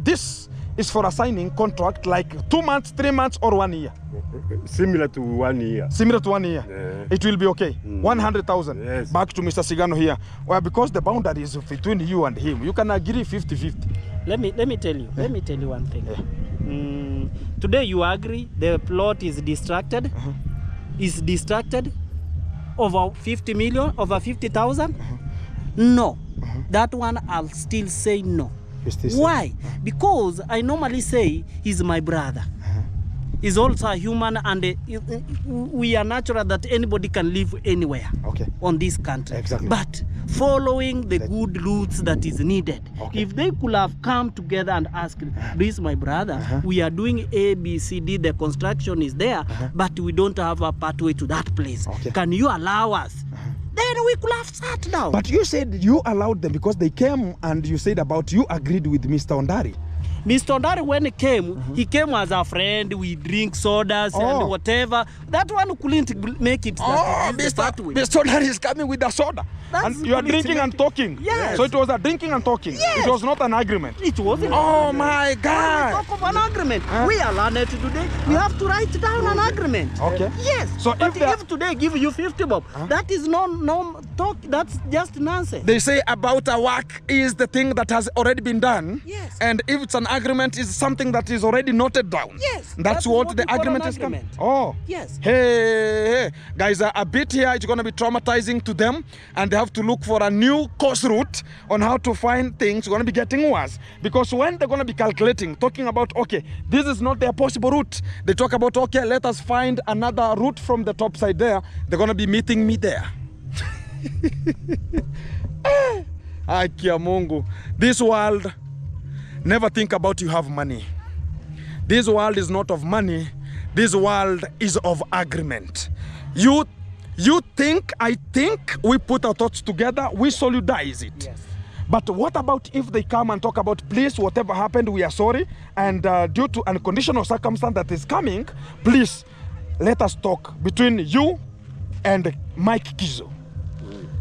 this is for a signing contract like 2 months, 3 months, or 1 year. Similar to 1 year. Similar to 1 year. Yeah. It will be okay. 100,000. Yes. Back to Mr. Sigano here. Well, because the boundary is between you and him, you can agree 50-50. Let me tell you. Let me tell you one thing. Today you agree the plot is distracted. Is distracted over 50 million, over 50,000. No, that one I'll still say no. Why? Because I normally say he's my brother. He's also a human, and we are natural that anybody can live anywhere on this country. Exactly. But following the good routes that is needed. If they could have come together and asked, this my brother, we are doing A, B, C, D, the construction is there, but we don't have a pathway to that place. Can you allow us? Then we could have sat down. But you said you allowed them because they came, and you said about you agreed with Mr. Ondari. Mr. Ondari, when he came as a friend. We drink sodas and whatever. That one couldn't make it. Mr. Ondari is coming with the soda. And you are drinking and talking. Yes. So it was a drinking and talking. Yes. It was not an agreement. It wasn't. Oh my God. When we talk of an agreement, we are learned today. We have to write down an agreement. Okay. Yes. So but if today give you 50 bob, that is no talk. That's just nonsense. They say about a work is the thing that has already been done. Yes. And if it's an agreement, is something that is already noted down. Yes. That's what the agreement is coming. Oh. Yes. Hey, guys, a bit here, it's going to be traumatizing to them, and they have to look for a new course route on how to find things. Going to be getting worse, because when they're going to be calculating, talking about, okay, this is not their possible route, they talk about, okay, let us find another route from the top side there. They're going to be meeting me there. Ay, kia Mungu. This world, never think about you have money. This world is not of money. This world is of agreement. You think, I think, we put our thoughts together, we solidarize it. Yes. But what about if they come and talk about, please, whatever happened, we are sorry, and due to a conditional circumstance that is coming, please, let us talk between you and Mike Kizo.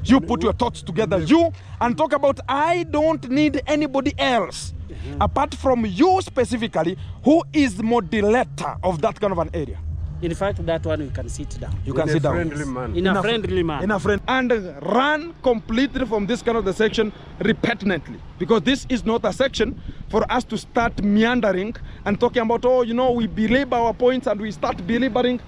You put your thoughts together, you, and talk about, I don't need anybody else, apart from you specifically, who is the moderator of that kind of an area. In fact, that one we can sit down. You can sit down. In a friendly manner. In a friendly manner. And run completely from this kind of the section repentantly. Because this is not a section for us to start meandering and talking about, oh, you know, we belabor our points and we start belaboring.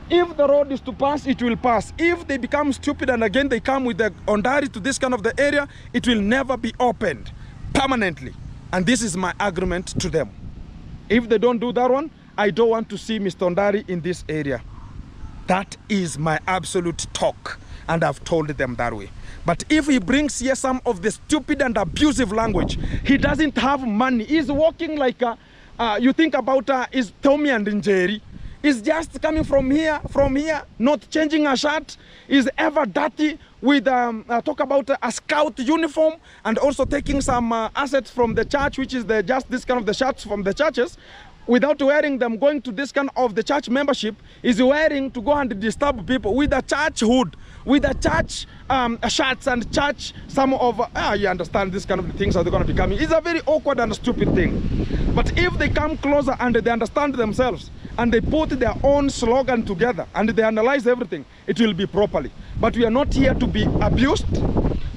If the road is to pass, it will pass. If they become stupid and again they come with the Ondari to this kind of the area, it will never be opened permanently. And this is my agreement to them. If they don't do that one, I don't want to see Mr. Ondari in this area. That is my absolute talk, and I've told them that way. But if he brings here some of the stupid and abusive language, he doesn't have money. He's walking like you think about is Tommy and Njeri. He's just coming from here, not changing a shirt. He's ever dirty with talk about a scout uniform, and also taking some assets from the church, which is just this kind of the shirts from the churches, without wearing them, going to this kind of the church membership, is wearing to go and disturb people with a church hood, with a church shirts and church, some of, you understand this kind of things are going to be coming. It's a very awkward and stupid thing. But if they come closer and they understand themselves, and they put their own slogan together, and they analyze everything, it will be properly. But we are not here to be abused,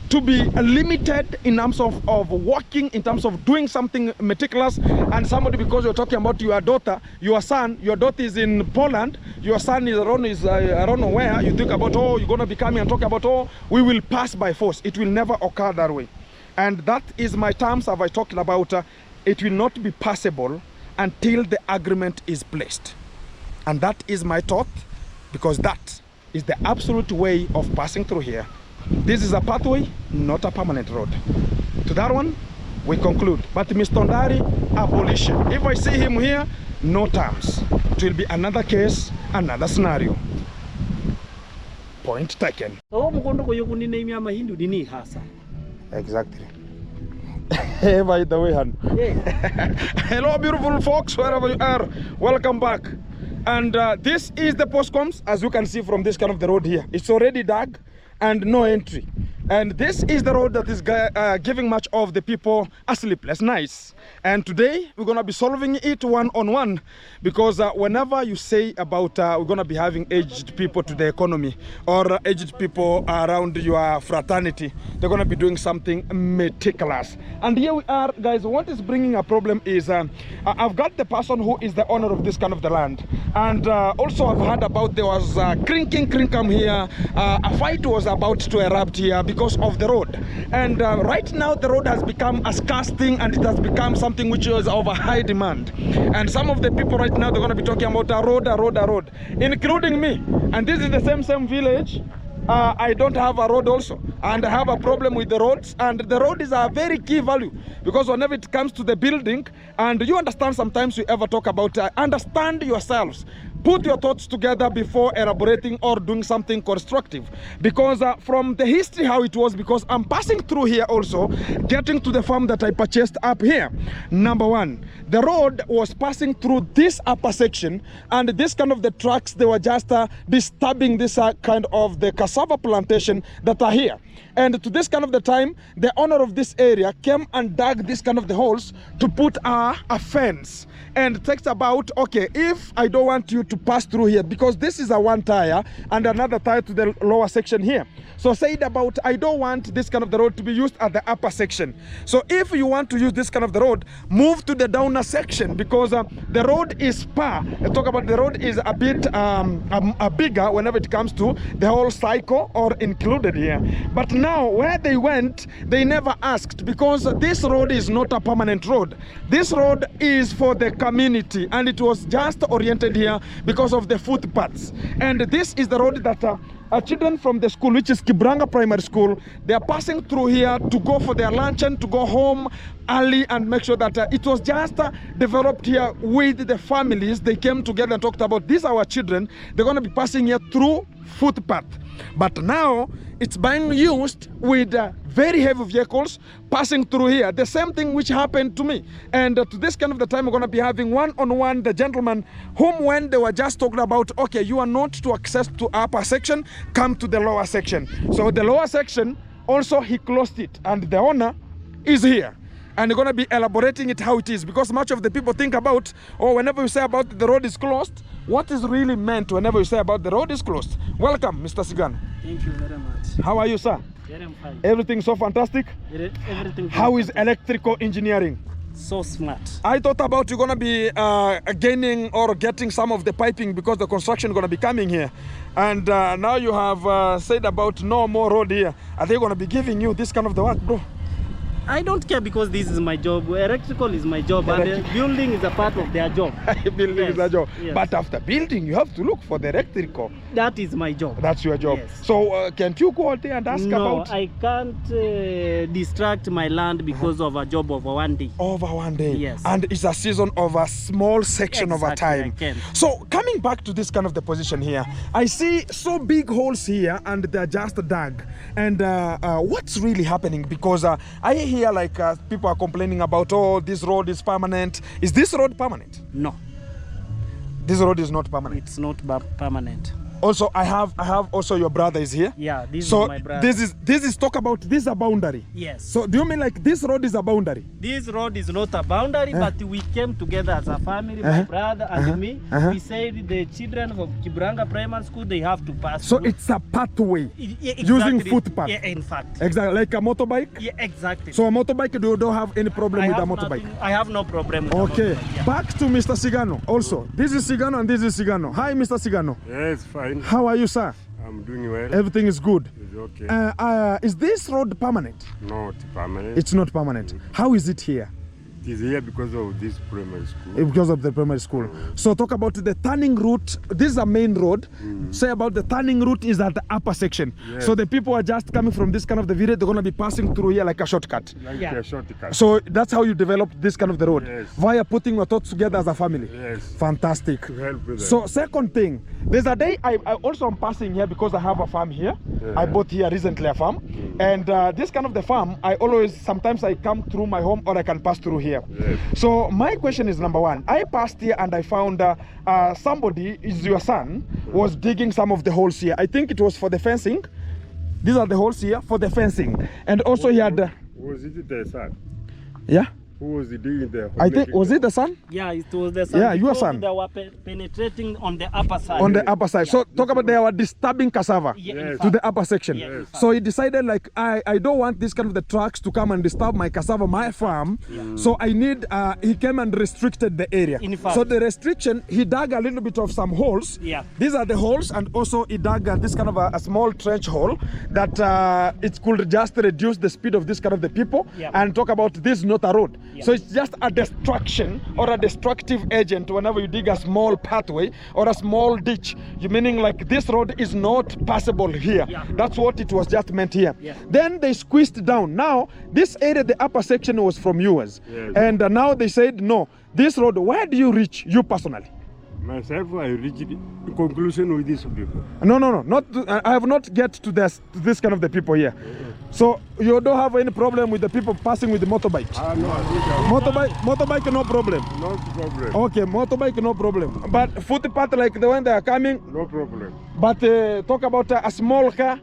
to be limited in terms of working, in terms of doing something meticulous, and somebody, because you're talking about your daughter, your son, your daughter is in Poland, your son is around, I don't know where, you think about, oh, you're going to be coming and talking about, oh, we will pass by force. It will never occur that way. And that is my terms, have I talked about, it will not be passable until the agreement is placed. And that is my thought, because that is the absolute way of passing through here. This is a pathway, not a permanent road. To that one, we conclude. But Mr. Ondari, abolition. If I see him here, no terms. It will be another case, another scenario. Point taken. Exactly. Hey, by the way, Han. Hello, beautiful folks, wherever you are. Welcome back. And this is the postcoms, as you can see from this kind of the road here. It's already dug and no entry. And this is the road that is giving much of the people a sleepless nights. And today we're gonna be solving it one-on-one, because whenever you say about we're gonna be having aged people to the economy, or aged people around your fraternity, they're gonna be doing something meticulous. And here we are, guys. What is bringing a problem is I've got the person who is the owner of this kind of the land, and also I've heard about there was crinkum here. A fight was about to erupt here because of the road, and right now the road has become a scarce thing, and it has become something which is of a high demand. And some of the people right now, they're going to be talking about a road, including me. And this is the same village. I don't have a road also, and I have a problem with the roads, and the road is a very key value, because whenever it comes to the building, and you understand, sometimes you ever talk about understand yourselves, put your thoughts together before elaborating or doing something constructive, because from the history how it was, because I'm passing through here also, getting to the farm that I purchased up here. Number one, the road was passing through this upper section, and this kind of the trucks, they were just disturbing this kind of the cassava plantation that are here. And to this kind of the time, the owner of this area came and dug this kind of the holes to put a fence. And it takes about, okay, if I don't want you to pass through here, because this is a one tire and another tire to the lower section here. So said about, I don't want this kind of the road to be used at the upper section. So if you want to use this kind of the road, move to the downer section, because the road is far. I talk about the road is a bit bigger whenever it comes to the whole cycle or included here. But now where they went, they never asked, because this road is not a permanent road. This road is for the community, and it was just oriented here because of the footpaths. And this is the road that children from the school, which is Kibranga Primary School, they are passing through here to go for their lunch and to go home early, and make sure that it was just developed here with the families. They came together and talked about, these are our children, they're going to be passing here through footpath. But now it's being used with very heavy vehicles passing through here. The same thing which happened to me. And to this kind of the time, we're going to be having one-on-one the gentleman whom, when they were just talking about, okay, you are not to access to upper section, come to the lower section. So the lower section also, he closed it, and the owner is here. And they're going to be elaborating it how it is, because much of the people think about, oh, whenever you say about the road is closed, what is really meant whenever you say about the road is closed. Welcome, Mr. Sigan. Thank you very much. How are you, sir? Very fine. Everything so fantastic? Everything. How is electrical engineering? So smart. I thought about you're going to be gaining or getting some of the piping, because the construction is going to be coming here. And now you have said about no more road here. Are they going to be giving you this kind of the work, bro? I don't care, because this is my job. Electrical is my job, and building is a part of their job. Building is a job. Yes. But after building, you have to look for the electrical. That is my job. That's your job. Yes. So can't you go out there and ask about? No, I can't distract my land because of a job of one day. Over one day. Yes. And it's a season of a small section of a time. I can. So coming back to this kind of the position here, I see so big holes here, and they're just dug. And what's really happening? Because I hear like people are complaining about, oh, this road is permanent. Is this road permanent? No. This road is not permanent. It's not permanent. Also, I have also your brother is here. Yeah, this so is my brother. This is talk about this is a boundary. Yes. So do you mean like this road is a boundary? This road is not a boundary, but we came together as a family, my brother and me. We said the children of Kibranga Primary School, they have to pass. So through. it's a pathway Exactly. using footpath. Yeah, in fact. Exactly, like a motorbike. Yeah, exactly. So a motorbike, you don't have any problem with a motorbike. I have no problem with Okay, a motorbike, yeah. back to Mr. Sigano. Also, this is Sigano and this is Sigano. Hi, Mr. Sigano. Yes, fine. How are you, sir? I'm doing well. Everything is good. It's okay. Is this road permanent? Not permanent. It's not permanent. How is it here? It is here because of this primary school. Because of the primary school. So talk about the turning route. This is a main road. Say about the turning route is at the upper section. Yes. So the people are just coming from this kind of the village. They're going to be passing through here like a shortcut. Like Yeah. a shortcut. So that's how you developed this kind of the road. Yes. Via putting your thoughts together as a family. Yes. Fantastic. To help with So second thing, there's a day I also am passing here because I have a farm here. Yeah. I bought here recently a farm. And this kind of the farm, sometimes I come through my home or I can pass through here. Yes. So my question is number one, I passed here and I found somebody, is your son, was digging some of the holes here. I think it was for the fencing. These are the holes here for the fencing. And also he had... Was it the son? yeah? Who was doing the I think, was it the son? Yeah, it was the sun. Yeah, your because son. They were penetrating on the upper side. On the upper side. So talk about they were disturbing cassava Yeah, in Yes. to fact. the upper section. Yeah, in fact. So he decided like I don't want this kind of the trucks to come and disturb my cassava, my farm. So I need he came and restricted the area. In fact. So the restriction, he dug a little bit of some holes. Yeah. These are the holes, and also he dug this kind of a small trench hole that it could just reduce the speed of this kind of the people. Yeah. And talk about this is not a road. Yeah. So it's just a destruction or a destructive agent whenever you dig a small pathway or a small ditch. You meaning like this road is not passable here. Yeah. That's what it was just meant here. Yeah. Then they squeezed down. Now this area, the upper section was from yours. Yes. And now they said no. This road, where do you reach, you personally? Myself, I reached the conclusion with these people. No, not I have not get to this kind of the people here. So you don't have any problem with the people passing with the motorbike? No, I think Motorbike no problem. no problem. Okay, motorbike no problem. But footpath like the one they are coming, No problem. but talk about a small car.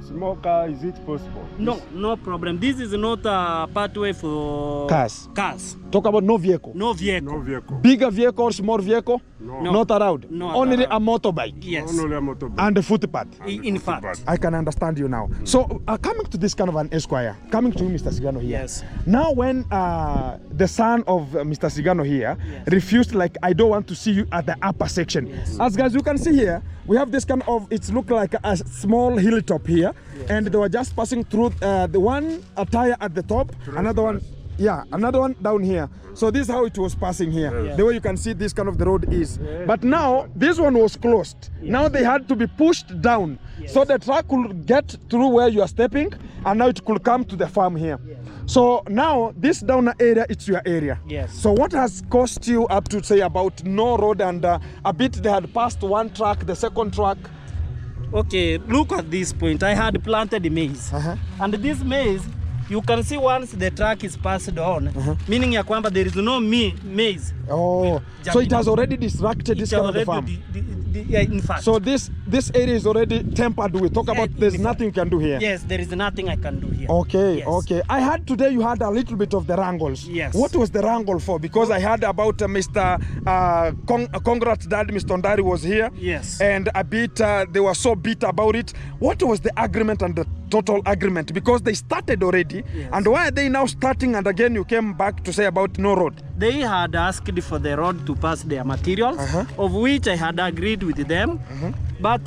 Small car, is it possible? No, no problem. This is not a pathway for Cars. Cars. Talk about no vehicle. No vehicle. No vehicle. Bigger vehicle, small vehicle, No. not allowed. Not Only allowed. a motorbike Yes. Only a motorbike. and the footpath. In fact. I can understand you now. So coming to this kind of an Esquire, coming to you, Mr. Sigano here. Yes. Now when the son of Mr. Sigano here Yes. refused, like, I don't want to see you at the upper section. Yes. As guys, you can see here, we have this kind of, it's look like a small hilltop here. Yes. And they were just passing through the one tire at the top, another one, yeah, another one down here. So this is how it was passing here. Yes. The way you can see this kind of the road is. But now this one was closed. Now they had to be pushed down. Yes. So the truck could get through where you are stepping, and now it could come to the farm here. Yes. So now this down area, it's your area. Yes. So what has cost you up to say about no road, and a bit they had passed one truck, the second truck? Okay, look at this point. I had planted maize. And this maize, you can see once the track is passed on, meaning ya kwamba there is no maize. Oh, so it has already distracted this It's kind of the already farm. yeah, in fact. So this area is already tempered with. Talk about there's nothing you can do here. Yes, there is nothing I can do here. Okay, Yes. okay. I heard today you had a little bit of the wrangles. Yes. What was the wrangle for? Because I heard about Mr. Condad, Dad, Mr. Ndari was here. Yes. And a bit, they were so bitter about it. What was the agreement and the total agreement? Because they started already. Yes. And why are they now starting? And again, you came back to say about no road. They had asked for the road to pass their materials, of which I had agreed with them. But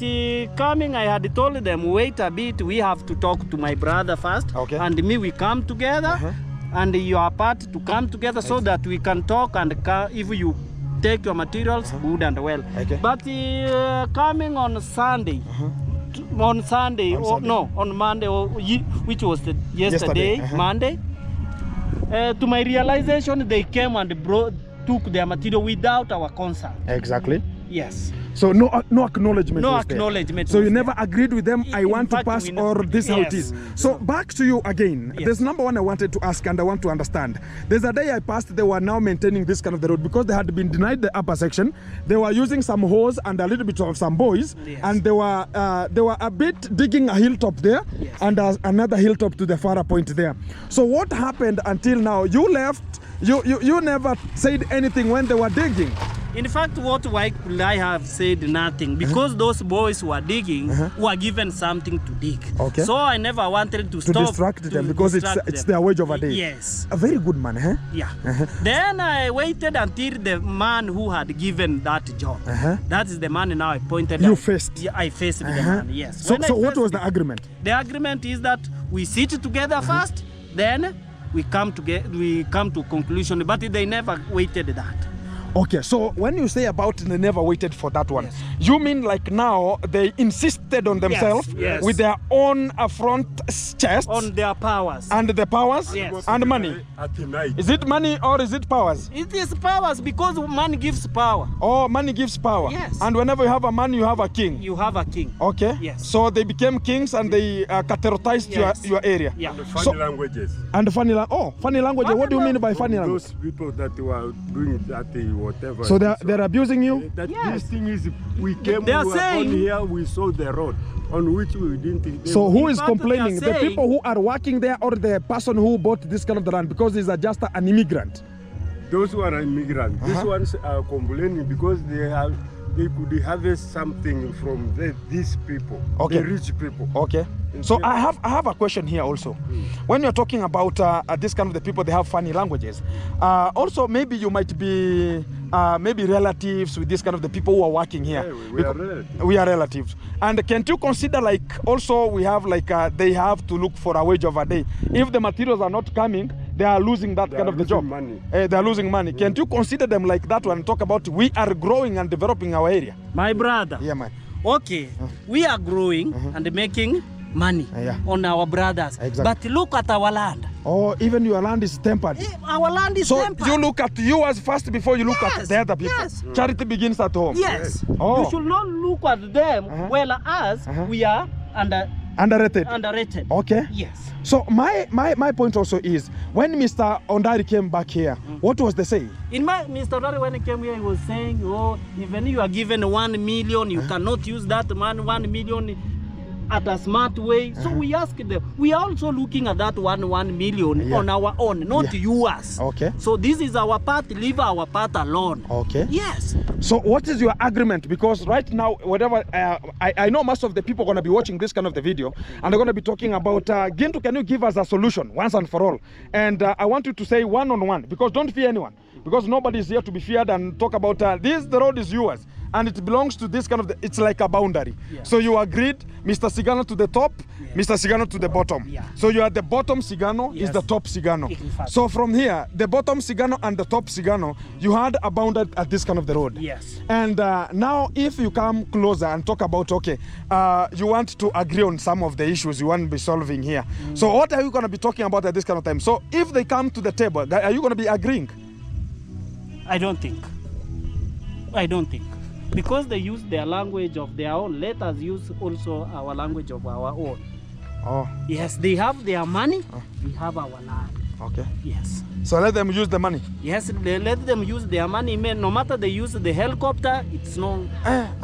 coming, I had told them, wait a bit, we have to talk to my brother first. Okay. And me, we come together. And your part to come together so that we can talk, and if you take your materials, good and well. Okay. But coming on Sunday, on Sunday, On or Sunday. no, on Monday, which was yesterday, Monday, to my realization, they came and took their material without our consent. Exactly. Yes. So no acknowledgement. No was there. acknowledgement So was you there. never agreed with them. I In want to fact, pass, we or this how it yes. is. So back to you again. Yes. There's number one I wanted to ask, and I want to understand. There's a day I passed. They were now maintaining this kind of the road because they had been denied the upper section. They were using some hose and a little bit of some boys, Yes. and they were a bit digging a hilltop there, Yes. and another hilltop to the far point there. So what happened until now? You left. You never said anything when they were digging. In fact, why could I have said nothing? Because those boys who are digging were given something to dig. Okay. So I never wanted to stop. Distract them to because distract it's them. their wage of a day. Yes. A very good man, huh? Yeah. Then I waited until the man who had given that job. That is the man now I pointed You out. faced. Yeah, I faced the man, yes. So When I what faced was the agreement? The agreement is that we sit together first, then we come to conclusion, but they never waited that. Okay, so when you say about they never waited for that one, Yes. you mean like now they insisted on themselves yes. with their own front chests On their powers. and the powers Yes. and money? At night. Is it money or is it powers? It is powers because money gives power. Oh, money gives power. Yes. And whenever you have a man, you have a king. You have a king. Okay. Yes. So they became kings and they categorized Yes. your area. Yeah. Funny So- languages. And funny language. What do you mean by funny language? Those people that were doing that, they were whatever. So they're abusing you? That Yes. this thing is, we came, They are we were saying- born here, we saw the road on which we didn't think. they So would- who is fact, they are complaining? The saying- people who are working there or the person who bought this kind of the land because he's just an immigrant? Those who are immigrants, these ones are complaining because they could harvest something from these people, Okay. the rich people. Okay. So I have a question here also. When you're talking about this kind of the people, they have funny languages. Also, maybe you might be maybe relatives with this kind of the people who are working here. Yeah, we are relatives. We are relatives. And can't you consider like also we have like they have to look for a wage of a day. If the materials are not coming, they are losing that They kind are of the job. losing money. They are losing money. Can't you consider them like that one? Talk about we are growing and developing our area. My brother. Yeah, man. Okay, we are growing and making money Yeah. on our brothers. Exactly. But look at our land. Oh, even your land is tempered. Our land is So tempered. you look at yours first before you look at Yes, the other people. yes. Charity begins at home. Yes. Oh. You should not look at them while us we are Underrated. underrated. Okay. Yes. So my point also is when Mr. Ondari came back here, what was the say? In my Mr. Rari, when he came here, he was saying, oh, even you are given 1 million, you cannot use that man 1 million at a smart way. So we asked them, we are also looking at that 1 million on our own, not yours. Okay. So this is our part, leave our part alone. Okay. Yes. So what is your agreement? Because right now, whatever I know most of the people are going to be watching this kind of the video and they're going to be talking about, Gintu, can you give us a solution once and for all? And I want you to say one-on-one because don't fear anyone. Because nobody is here to be feared and talk about the road is yours and it belongs to this kind of it's like a boundary. Yeah. So you agreed, Mr. Sigano to the top, Mr. Sigano to the bottom. Yeah. So you are the bottom Sigano is Yes. the top Sigano. In fact. So from here, the bottom Sigano and the top Sigano, you had a boundary at this kind of the road. Yes. And now if you come closer and talk about, okay, you want to agree on some of the issues you want to be solving here. So what are you going to be talking about at this kind of time? So if they come to the table, are you going to be agreeing? I don't think. Because they use their language of their own, let us use also our language of our own. Oh, Yes, they have their money, we have our land. okay. Yes. So let them use the money. Yes, let them use their money. No matter they use the helicopter, it's no.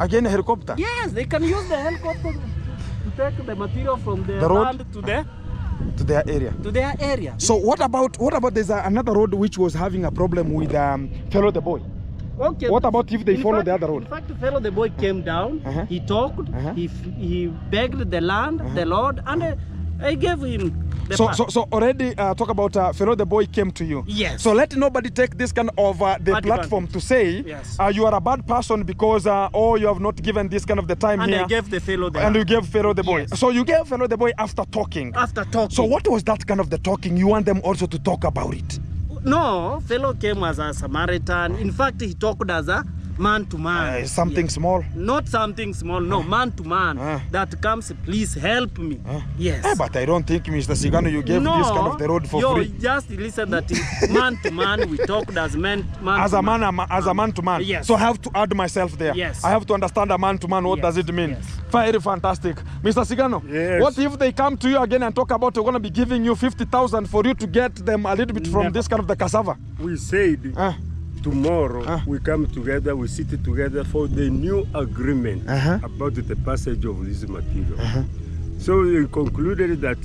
Again, a helicopter. Yes, they can use the helicopter to take the material from The road? land To their area. to their area. So what about there's another road which was having a problem with Fellow the Boy? Okay. What about if they In follow fact- the other road? In fact, Fellow the boy came down, he talked, he begged the land, the Lord, and I gave him the part. So already talk about Fellow the Boy came to you. Yes. So let nobody take this kind of the Bad platform to say Yes. You are a bad person because you have not given this kind of the time And here. I gave the fellow the And you land. gave Fellow the Boy. Yes. So you gave Fellow the Boy after talking. After talking. So what was that kind of the talking? You want them also to talk about it? No, fellow came as a Samaritan. In fact, he talked as a man to man. Something small. Not something small, no, man to man. That comes, please help me. Yes. But I don't think, Mr. Sigano, you gave this kind of the road for free. Just listen that man to man, we talked as man As to a man to man. Yes. So I have to add myself there. Yes. I have to understand a man to man. What Yes. does it mean? Yes. Very fantastic. Mr. Sigano, Yes. what if they come to you again and talk about we're going to be giving you 50,000 for you to get them a little bit from Never. this kind of the cassava? We said tomorrow we come together, we sit together for the new agreement about the passage of this material. So we concluded that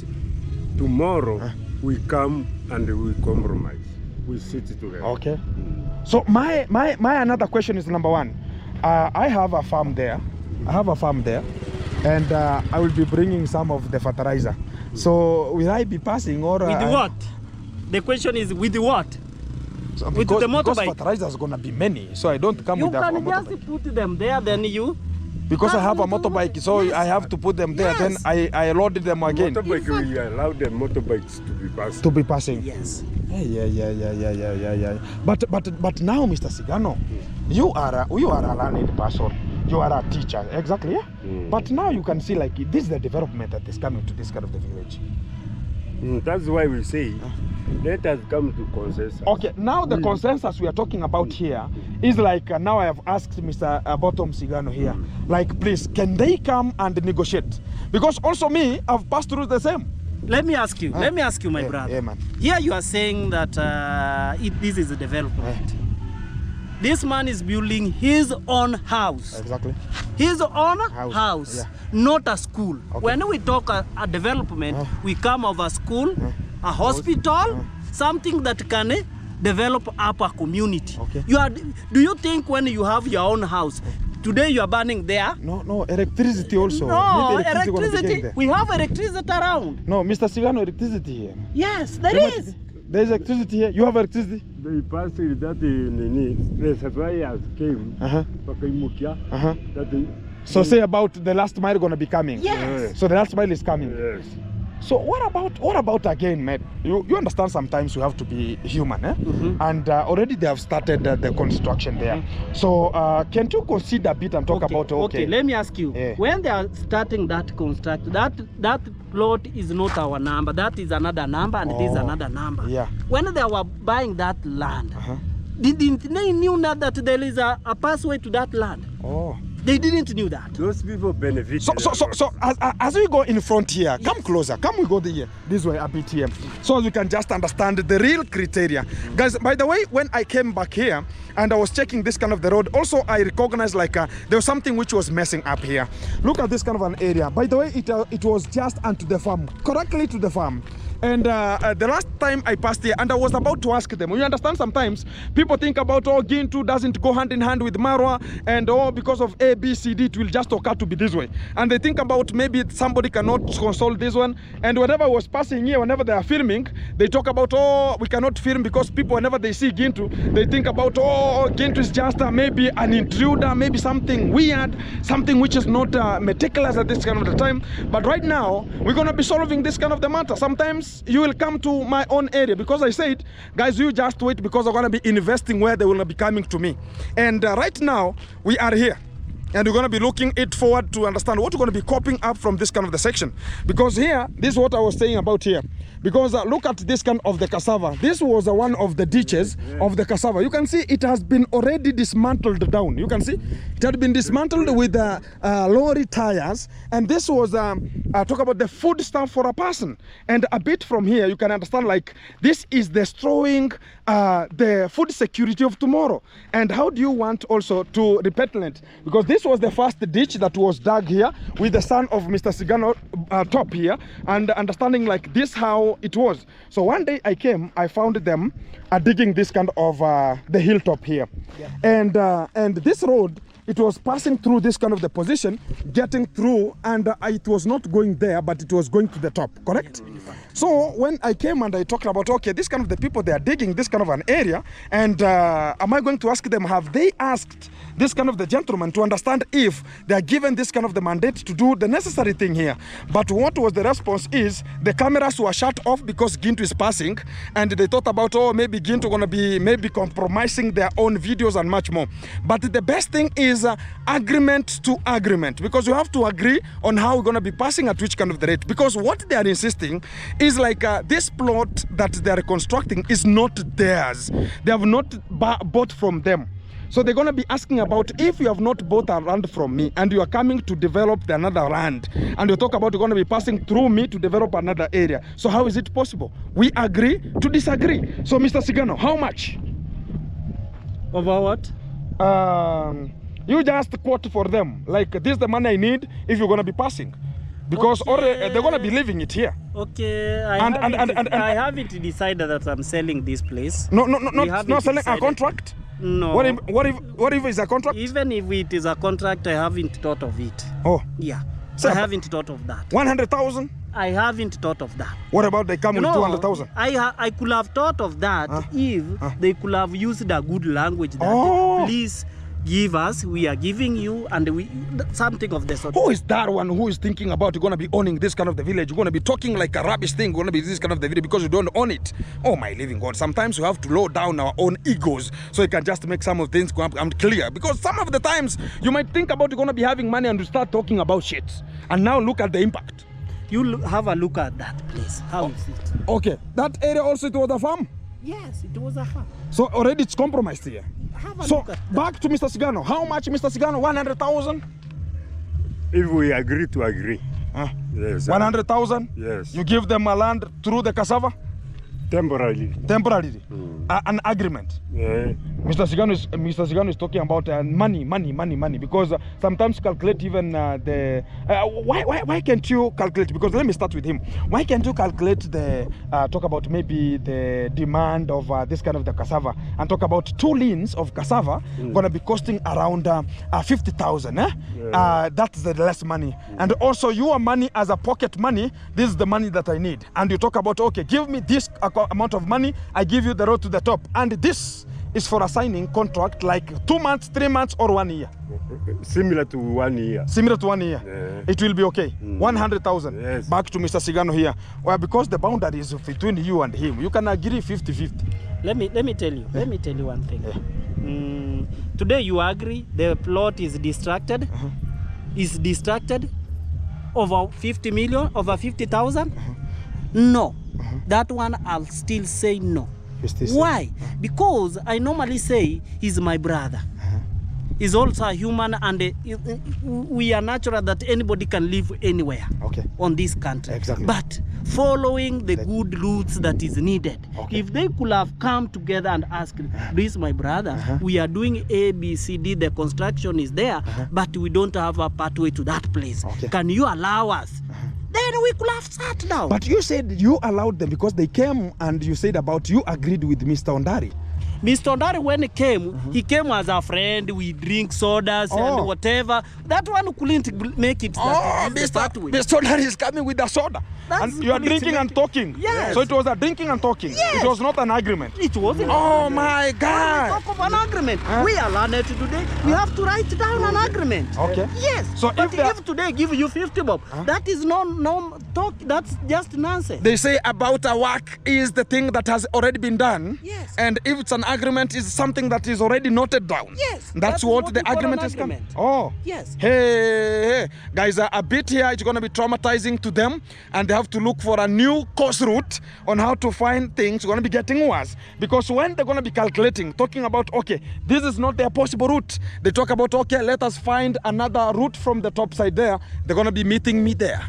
tomorrow we come and we compromise. We sit together. Okay. So my another question is number one. I have a farm there. And I will be bringing some of the fertilizer. So will I be passing or With what? The question is with what? So With because, the because motorbike? fertilizer is gonna be many, so I don't come You with a can motorbike. just put them there, then you. Because I have a Yes. motorbike, so I have to put them there. Then Yes. I load them again Motorbike, we allow the motorbikes to be passed. to be passing. Yes. Yeah. But now, Mr. Sigano, you are a learned person. You are a teacher, exactly. Yeah. But now you can see like this is the development that is coming to this kind of the village. That's why we say, let us come to consensus. Okay, now the consensus we are talking about here is like now I have asked Mr. Bottom Sigano here, like please, can they come and negotiate? Because also me, I've passed through the same. Let me ask you, my brother. Yeah, man. Here you are saying that this is a development. This man is building his own house. Exactly. His own house, yeah. Not a school. Okay. When we talk a development, we come of a school, a hospital, something that can develop up a community. Okay. Do you think when you have your own house, today you are burning there? No, electricity also. No, Maybe electricity. We have electricity around. No, Mr. Sigano, electricity here. Yes, there is. There is electricity here. You have electricity? They passed that the suppliers came. So say about the last mile gonna be coming. Yes. So the last mile is coming. Yes. So what about again, mate? You understand sometimes you have to be human, eh? And already they have started the construction there. So can you consider a bit and talk about Okay, let me ask you. Yeah. When they are starting that construction, that plot is not our number. That is another number, and this is another number. Yeah. When they were buying that land, didn't they knew that there is a passway to that land? Oh. They didn't knew that. Those people benefit. So as we go in front here, come closer. Come, we go this way a bit here, so you can just understand the real criteria, guys. By the way, when I came back here and I was checking this kind of the road, also I recognized like there was something which was messing up here. Look at this kind of an area. By the way, it was just onto the farm, correctly to the farm. And the last time I passed here, and I was about to ask them, you understand, sometimes people think about, oh, Gintu doesn't go hand in hand with Marwa, and oh, because of A, B, C, D, it will just occur to be this way. And they think about maybe somebody cannot console this one. And whenever I was passing here, whenever they are filming, they talk about, oh, we cannot film because people, whenever they see Gintu, they think about, oh, Gintu is just maybe an intruder, maybe something weird, something which is not meticulous at this kind of the time. But right now, we're going to be solving this kind of the matter. Sometimes you will come to my own area, because I said, guys, you just wait, because I'm going to be investing where they will be coming to me. And right now we are here, and we're going to be looking it forward to understand what we're going to be copying up from this kind of the section. Because here, this is what I was saying about here. Because look at this kind of the cassava. This was one of the ditches of the cassava. You can see it has been already dismantled down. You can see it had been dismantled with lorry tires. And this was talk about the food stuff for a person. And a bit from here, you can understand like this is destroying the food security of tomorrow. And how do you want also to repellent? Because this was the first ditch that was dug here with the son of Mr. Sigano top here, and understanding like this how it was. So one day I came, I found them digging this kind of the hilltop here. Yeah. And this road, it was passing through this kind of the position, getting through, and it was not going there, but it was going to the top, correct? So when I came and I talked about, okay, this kind of the people, they are digging this kind of an area, and am I going to ask them, have they asked this kind of the gentleman to understand if they are given this kind of the mandate to do the necessary thing here? But what was the response is, the cameras were shut off because Gintu is passing, and they thought about, oh, maybe Gintu gonna be maybe compromising their own videos and much more. But the best thing is agreement to agreement, because you have to agree on how we're gonna be passing at which kind of the rate. Because what they are insisting is like this plot that they are constructing is not theirs. They have not bought from them. So they're going to be asking about, if you have not bought a land from me and you are coming to develop another land, and you talk about you're going to be passing through me to develop another area. So how is it possible? We agree to disagree. So Mr. Sigano, how much? Over what? You just quote for them. Like, this is the money I need if you're going to be passing. Because they're going to be leaving it here. Okay, I haven't decided that I'm selling this place. Not selling a contract? No. What if it's a contract? Even if it is a contract, I haven't thought of it. Oh. Yeah. So I haven't thought of that. 100,000? I haven't thought of that. What about they come with 200,000? I could have thought of that if they could have used a good language that please give us, we are giving you, and something of the sort. Who is that one who is thinking about you're going to be owning this kind of the village? You're going to be talking like a rubbish thing, you're going to be this kind of the village because you don't own it. Oh my living God, sometimes we have to lower down our own egos so you can just make some of things come clear. Because some of the times you might think about you're going to be having money and you start talking about shit. And now look at the impact. You have a look at that place. How is it? Okay, that area also, it was a farm? Yes, it was a farm. So already it's compromised here. So back to Mr. Sigano. How much, Mr. Sigano? 100,000? If we agree to agree. Yes. 100,000? Yes. You give them a land through the cassava? Temporarily. Temporarily. An agreement. Yeah. Mr. Sigano is talking about money, because sometimes calculate even why can't you calculate, because let me start with him. Why can't you calculate the talk about maybe the demand of this kind of the cassava, and talk about 2 lines of cassava gonna be costing around 50,000, that's the less money. And also your money as a pocket money, this is the money that I need, and you talk about, okay, give me this amount of money, I give you the road to the top, and this is for a signing contract like 2 months, 3 months, or 1 year. Similar to 1 year. Similar to 1 year. It will be okay. 100,000. Yes. Back to Mr. Sigano here. Well, because the boundary is between you and him, you can agree 50-50. Let me tell you. Let me tell you one thing. Today you agree the plot is distracted. Is distracted over 50 million, over 50,000. No, that one I'll still say no. Why? Because I normally say he's my brother. He's also a human, and we are natural that anybody can live anywhere on this country. Exactly. But following the good routes that is needed. If they could have come together and asked, this my brother, we are doing A, B, C, D, the construction is there, but we don't have a pathway to that place. Can you allow us? Then we could have sat down. But you said you allowed them because they came, and you said about you agreed with Mr. Ondari. Mr. Ondari, when he came as a friend, we drink sodas and whatever. That one couldn't make it. Mr. Ondari is coming with the soda. And you are drinking and talking. Yes. So it was a drinking and talking. Yes. It was not an agreement. It wasn't. Oh my God. When we talk of an agreement, we are learned today. We have to write down an agreement. Yes. So but if today give you 50 bob, that is no talk. That's just nonsense. They say about a work is the thing that has already been done. Yes. And if it's an agreement, is something that is already noted down. Yes. That's what the agreement is coming. Oh. Yes. Hey, guys, a bit here, it's going to be traumatizing to them, and they have to look for a new course route on how to find things. Going to be getting worse, because when they're going to be calculating, talking about, okay, this is not their possible route, they talk about, okay, let us find another route from the top side there. They're going to be meeting me there.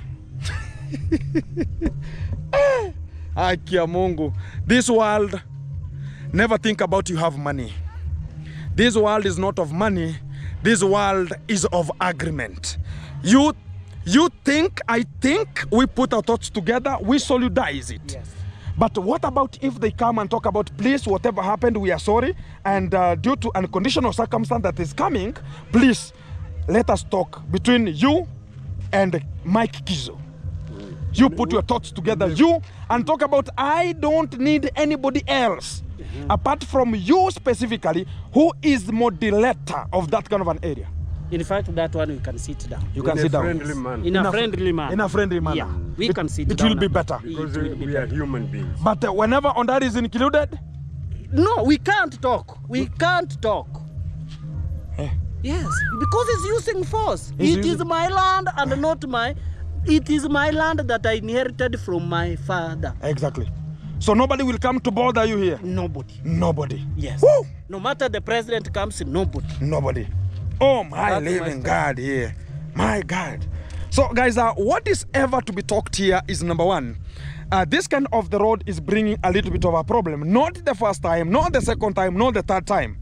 Akia Mungu. This world, never think about you have money. This world is not of money. This world is of agreement. You think, I think, we put our thoughts together, we solidarize it. Yes. But what about if they come and talk about, please, whatever happened, we are sorry, and due to unconditional circumstance that is coming, please, let us talk between you and Mike Kizo. You put your thoughts together, you, and talk about, I don't need anybody else, apart from you specifically, who is the moderator of that kind of an area. In fact, that one we can sit down. You can sit down. In a friendly manner. In a friendly manner. Yeah, we can sit down. It will be better. Because we are human beings. But whenever Ondari is included? No, we can't talk. We can't talk. Yes, because he's using force. It is my land and not my... It is my land that I inherited from my father. Exactly. So nobody will come to bother you here? Nobody. Nobody. Yes. Woo! No matter the president comes, nobody. Nobody. Oh my living God here. My God. So guys, what is ever to be talked here is number one. This kind of the road is bringing a little bit of a problem. Not the first time, not the second time, not the third time.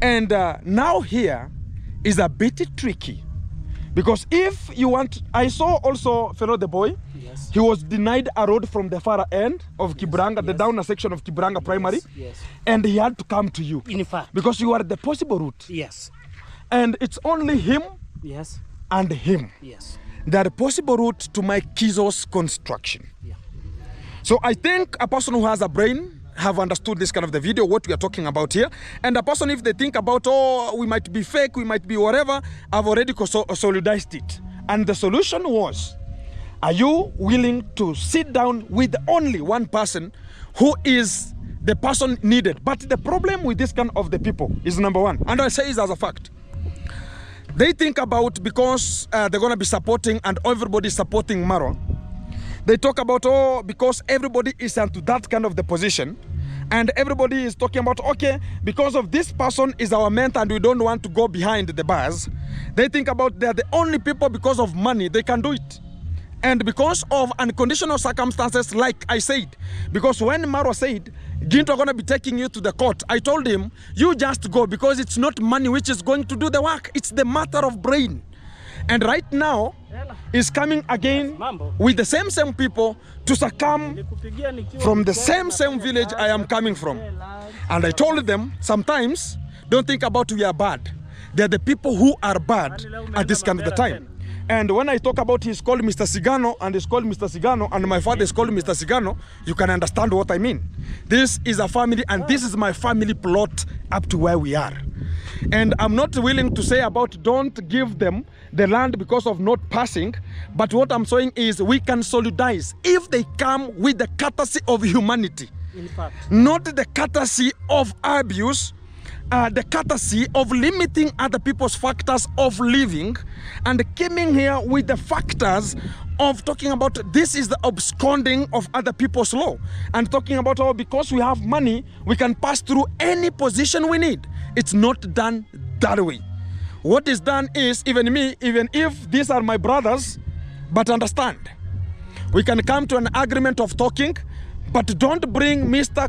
And now here is a bit tricky. Because if you want, I saw also fellow the boy, he was denied a road from the far end of Kibranga, the downer section of Kibranga Primary, and he had to come to you. In fact. Because you are the possible route. Yes. And it's only him and him. Yes. They are possible route to my Kizo's construction. Yeah. So I think a person who has a brain have understood this kind of the video, what we are talking about here. And a person, if they think about, oh, we might be fake, we might be whatever, I've already solidarized it. And the solution was, are you willing to sit down with only one person who is the person needed? But the problem with this kind of the people is number one, and I say it as a fact. They think about, because they're going to be supporting and everybody is supporting Maro, they talk about, oh, because everybody is into that kind of the position, and everybody is talking about, okay, because of this person is our mentor and we don't want to go behind the bars. They think about they're the only people, because of money, they can do it. And because of unconditional circumstances, like I said, because when Maro said, Ginto gonna be taking you to the court, I told him, you just go, because it's not money which is going to do the work. It's the matter of brain. And right now, is coming again with the same people to succumb from the same village I am coming from. And I told them, sometimes, don't think about we are bad. They're the people who are bad at this kind of the time. And when I talk about he's called Mr. Sigano, and he's called Mr. Sigano, and my father is called Mr. Sigano, you can understand what I mean. This is a family, and this is my family plot up to where we are. And I'm not willing to say about don't give them the land because of not passing, but what I'm saying is we can solidarize if they come with the courtesy of humanity. In fact. Not the courtesy of abuse, the courtesy of limiting other people's factors of living, and coming here with the factors of talking about this is the absconding of other people's law, and talking about, oh, because we have money, we can pass through any position we need. It's not done that way. What is done is, even me, even if these are my brothers, but understand, we can come to an agreement of talking, but don't bring Mr.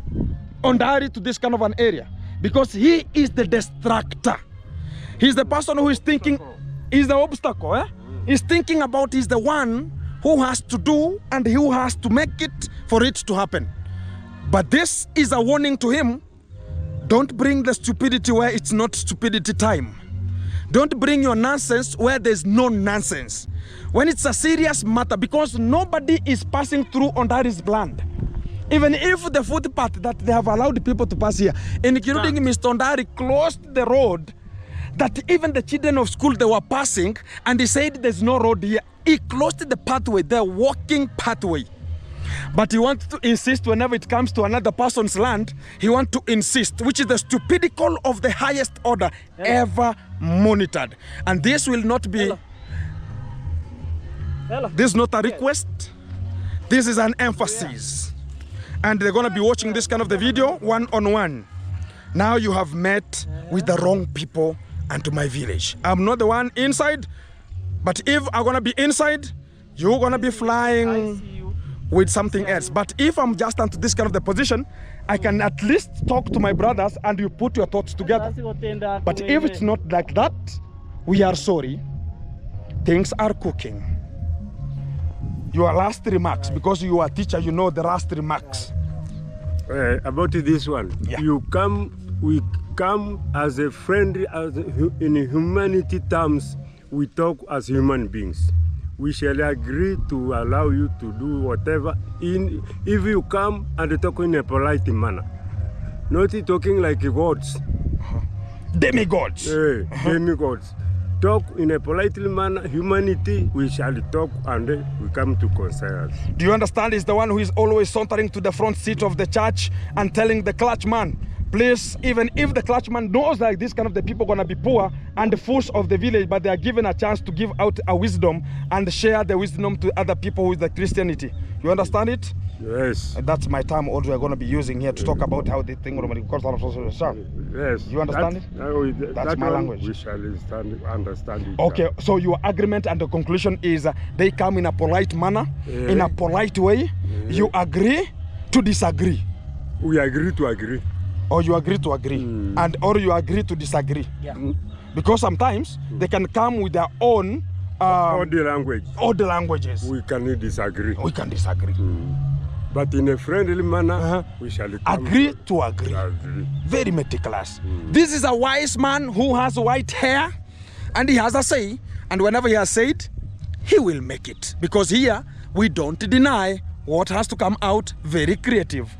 Ondari to this kind of an area, because he is the distractor. He's the person who is thinking, he's the obstacle. He's thinking about he's the one who has to do and who has to make it for it to happen. But this is a warning to him. Don't bring the stupidity where it's not stupidity time. Don't bring your nonsense where there's no nonsense. When it's a serious matter, because nobody is passing through Ondari's land. Even if the footpath that they have allowed people to pass here, including Mr. Ondari, closed the road, that even the children of school, they were passing, and he said there's no road here. He closed the pathway, the walking pathway. But he wants to insist whenever it comes to another person's land, he wants to insist, which is the stupidity of the highest order ever monitored. And this will not be, this is not a request, this is an emphasis. And they're going to be watching this kind of the video one-on-one. Now you have met with the wrong people and to my village. I'm not the one inside, but if I'm going to be inside, you're going to be flying with something else. But if I'm just into this kind of the position, I can at least talk to my brothers and you put your thoughts together. But if it's not like that, we are sorry. Things are cooking. Your last remarks, because you are a teacher, you know the last remarks. About this one, we come as a friend, in humanity terms, we talk as human beings. We shall agree to allow you to do whatever, if you come and talk in a polite manner. Not talking like gods. Demigods. Demigods. Talk in a polite manner, humanity, we shall talk and we come to consensus. Do you understand? He's the one who is always sauntering to the front seat of the church and telling the clergyman, please, even if the clergyman knows like this kind of the people gonna be poor and the fools of the village, but they are given a chance to give out a wisdom and share the wisdom to other people with the Christianity. You understand it? Yes. And that's my term also we're going to be using here to talk about how the thing Yes. You understand it? That's my language. We shall understand it. Okay, so your agreement and the conclusion is they come in a polite manner, in a polite way. You agree to disagree. We agree to agree. Or you agree to agree. And or you agree to disagree. Yeah. Because sometimes they can come with their own all the languages. We can disagree. We can disagree. But in a friendly manner, we shall agree to agree. Very meticulous. This is a wise man who has white hair and he has a say. And whenever he has said, he will make it. Because here, we don't deny what has to come out. Very creative.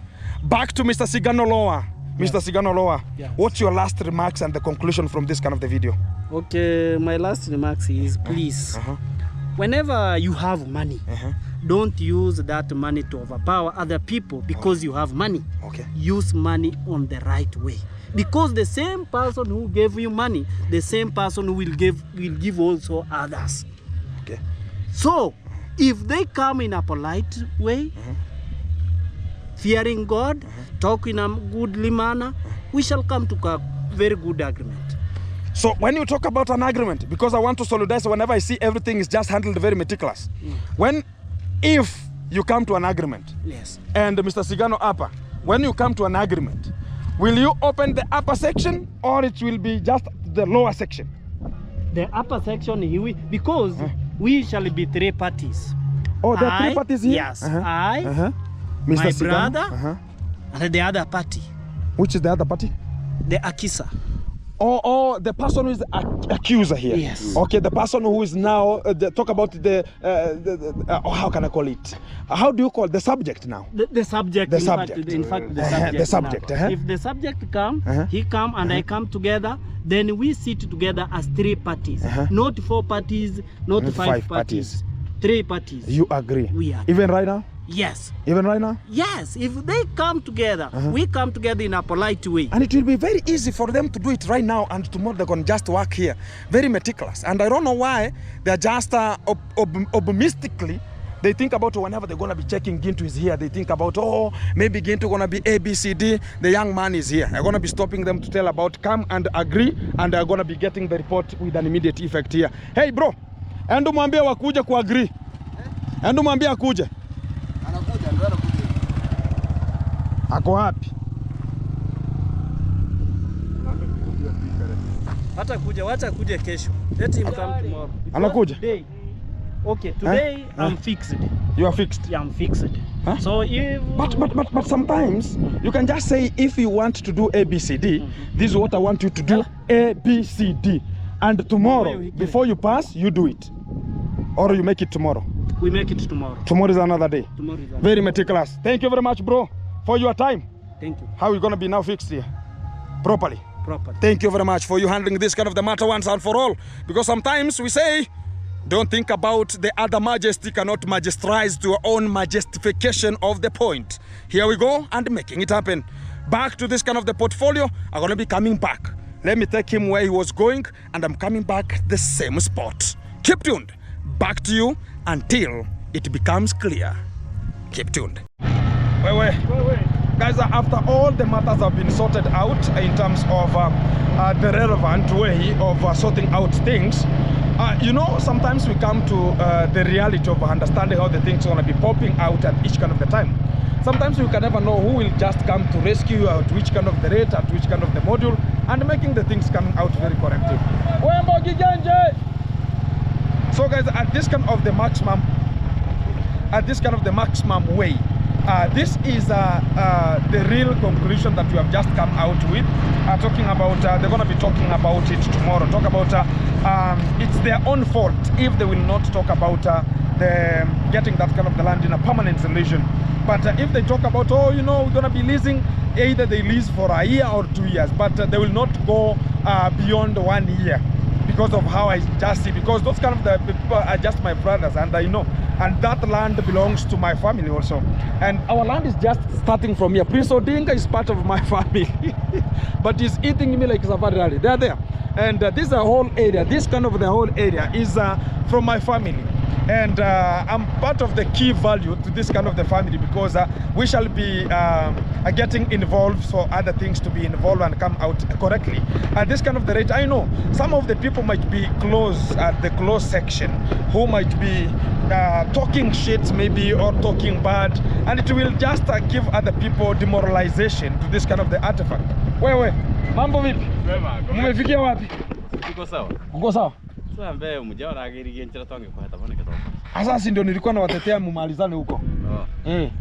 Back to Mr. Siganoloa. Mr. Siganoloa, what's your last remarks and the conclusion from this kind of the video? Okay, my last remarks is please, whenever you have money, don't use that money to overpower other people because you have money. Okay. Use money on the right way. Because the same person who gave you money, the same person who will give also others. Okay. So, if they come in a polite way, fearing God, talk in a goodly manner, we shall come to a very good agreement. So when you talk about an agreement, because I want to solidarize whenever I see everything is just handled very meticulous. When if you come to an agreement, Yes. and Mr. Sigano Upper, when you come to an agreement, will you open the upper section or it will be just the lower section? The upper section, because we shall be 3 parties. Oh, there are 3 parties here? Yes. I, Mr. my Sigano? brother, and the other party. Which is the other party? The Akisa. Or the person who is accuser here. Yes. Okay, the person who is now talk about how can I call it? How do you call the subject now? The subject. The in subject. Fact, in fact, the subject. The subject. If the subject come, he come and I come together, then we sit together as 3 parties, not 4 parties, not 5 parties. 3 parties. You agree? We agree. Even right now? Yes. Even right now? Yes. If they come together, we come together in a polite way. And it will be very easy for them to do it right now, and tomorrow they're going to just work here. Very meticulous. And I don't know why they're just optimistically, they think about whenever they're going to be checking Gintu is here, they think about, oh, maybe Gintu going to be A, B, C, D. The young man is here. I'm going to be stopping them to tell about come and agree, and they're going to be getting the report with an immediate effect here. Hey, bro, endo mwambie wakuje ku agree. Endo mwambie akuje. Ako wapi? Wacha kuja kesho. Let him come tomorrow. Anakuja? Today. Okay, today I'm fixed. You are fixed? Yeah, I'm fixed. Huh? So if... But sometimes you can just say, if you want to do A, B, C, D, this is what I want you to do, A, B, C, D. And tomorrow, before you pass, you do it. Or you make it tomorrow. We make it tomorrow. Tomorrow is another day. Tomorrow is another Very meticulous. Thank you very much, bro, for your time. Thank you. How are you going to be now fixed here? Properly. Properly. Thank you very much for you handling this kind of the matter once and for all. Because sometimes we say, don't think about the other majesty, cannot majesterize to your own majestification of the point. Here we go, and making it happen. Back to this kind of the portfolio, I'm going to be coming back. Let me take him where he was going, and I'm coming back the same spot. Keep tuned. Back to you until it becomes clear. Keep tuned. Wait. Guys, after all the matters have been sorted out in terms of the relevant way of sorting out things, you know, sometimes we come to the reality of understanding how the things are going to be popping out at each kind of the time. Sometimes you can never know who will just come to rescue you at which kind of the rate, at which kind of the module, and making the things coming out very correctly. So guys, at this kind of the maximum way, this is the real conclusion that we have just come out with. Talking about, they're going to be talking about it tomorrow. Talk about it's their own fault if they will not talk about the getting that kind of the land in a permanent solution. But if they talk about, oh, you know, we're going to be leasing, either they lease for a year or 2 years, but they will not go beyond 1 year. Because of how I just see, because those kind of the people are just my brothers, and I know, and that land belongs to my family also, and our land is just starting from here. Prince Odinga is part of my family, but he's eating me like safari rally. They're there, and this is a whole area. This kind of the whole area is from my family, and I'm part of the key value to this kind of the family, because we shall be getting involved for other things to be involved and come out correctly. At this kind of the rate, I know some of the people might be close at the close section, who might be talking shit maybe, or talking bad, and it will just give other people demoralization to this kind of the artifact. Wewe, mambo vipi? Mmefikia wapi? Uko sawa? Uko sawa? Sasa mbele mjao agirigie nchira tonge kwa hata bone kidogo. Sasa ndio nilikuwa nawatetea mumalizane huko.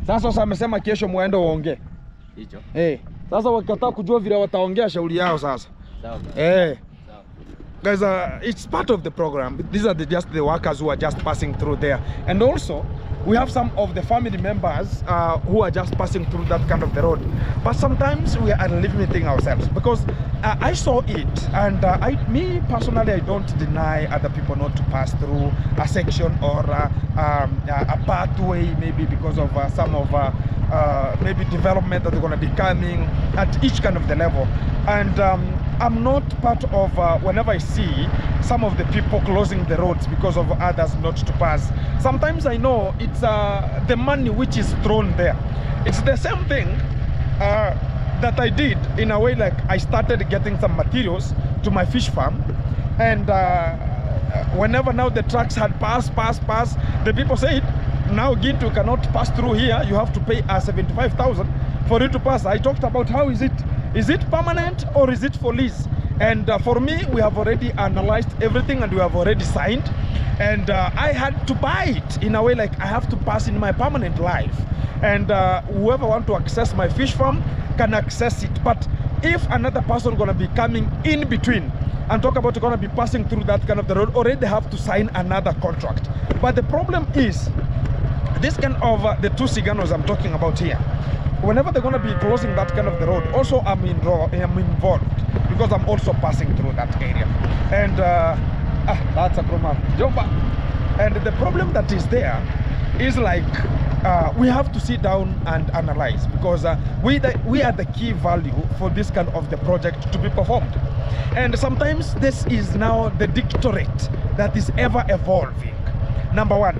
Sasa amesema kesho muende waongee. Hicho. Sasa wakikataa kujua vile wataongea, shauri yao sasa. Sawa. Guys, it's part of the program. These are just the workers who are just passing through there, and also we have some of the family members who are just passing through that kind of the road. But sometimes we are limiting ourselves, because I saw it, and me personally, I don't deny other people not to pass through a section or a pathway, maybe because of some of maybe development that they're going to be coming at each kind of the level. And I'm not part of whenever I see some of the people closing the roads because of others not to pass. Sometimes I know it's the money which is thrown there. It's the same thing that I did in a way. Like, I started getting some materials to my fish farm, and whenever now the trucks had passed, the people said, now Gitu cannot pass through here. You have to pay 75,000 for you to pass. I talked about how is it permanent or is it for lease? And for me, we have already analyzed everything and we have already signed. And I had to buy it in a way like I have to pass in my permanent life. And whoever want to access my fish farm can access it. But if another person gonna be coming in between and talk about gonna be passing through that kind of the road, already have to sign another contract. But the problem is, this kind of the two Ciganos I'm talking about here, whenever they're gonna be closing that kind of the road, also I'm involved because I'm also passing through that area. And that's a problem. And the problem that is there is like we have to sit down and analyze, because we are the key value for this kind of the project to be performed. And sometimes this is now the dictatorate that is ever evolving. Number one,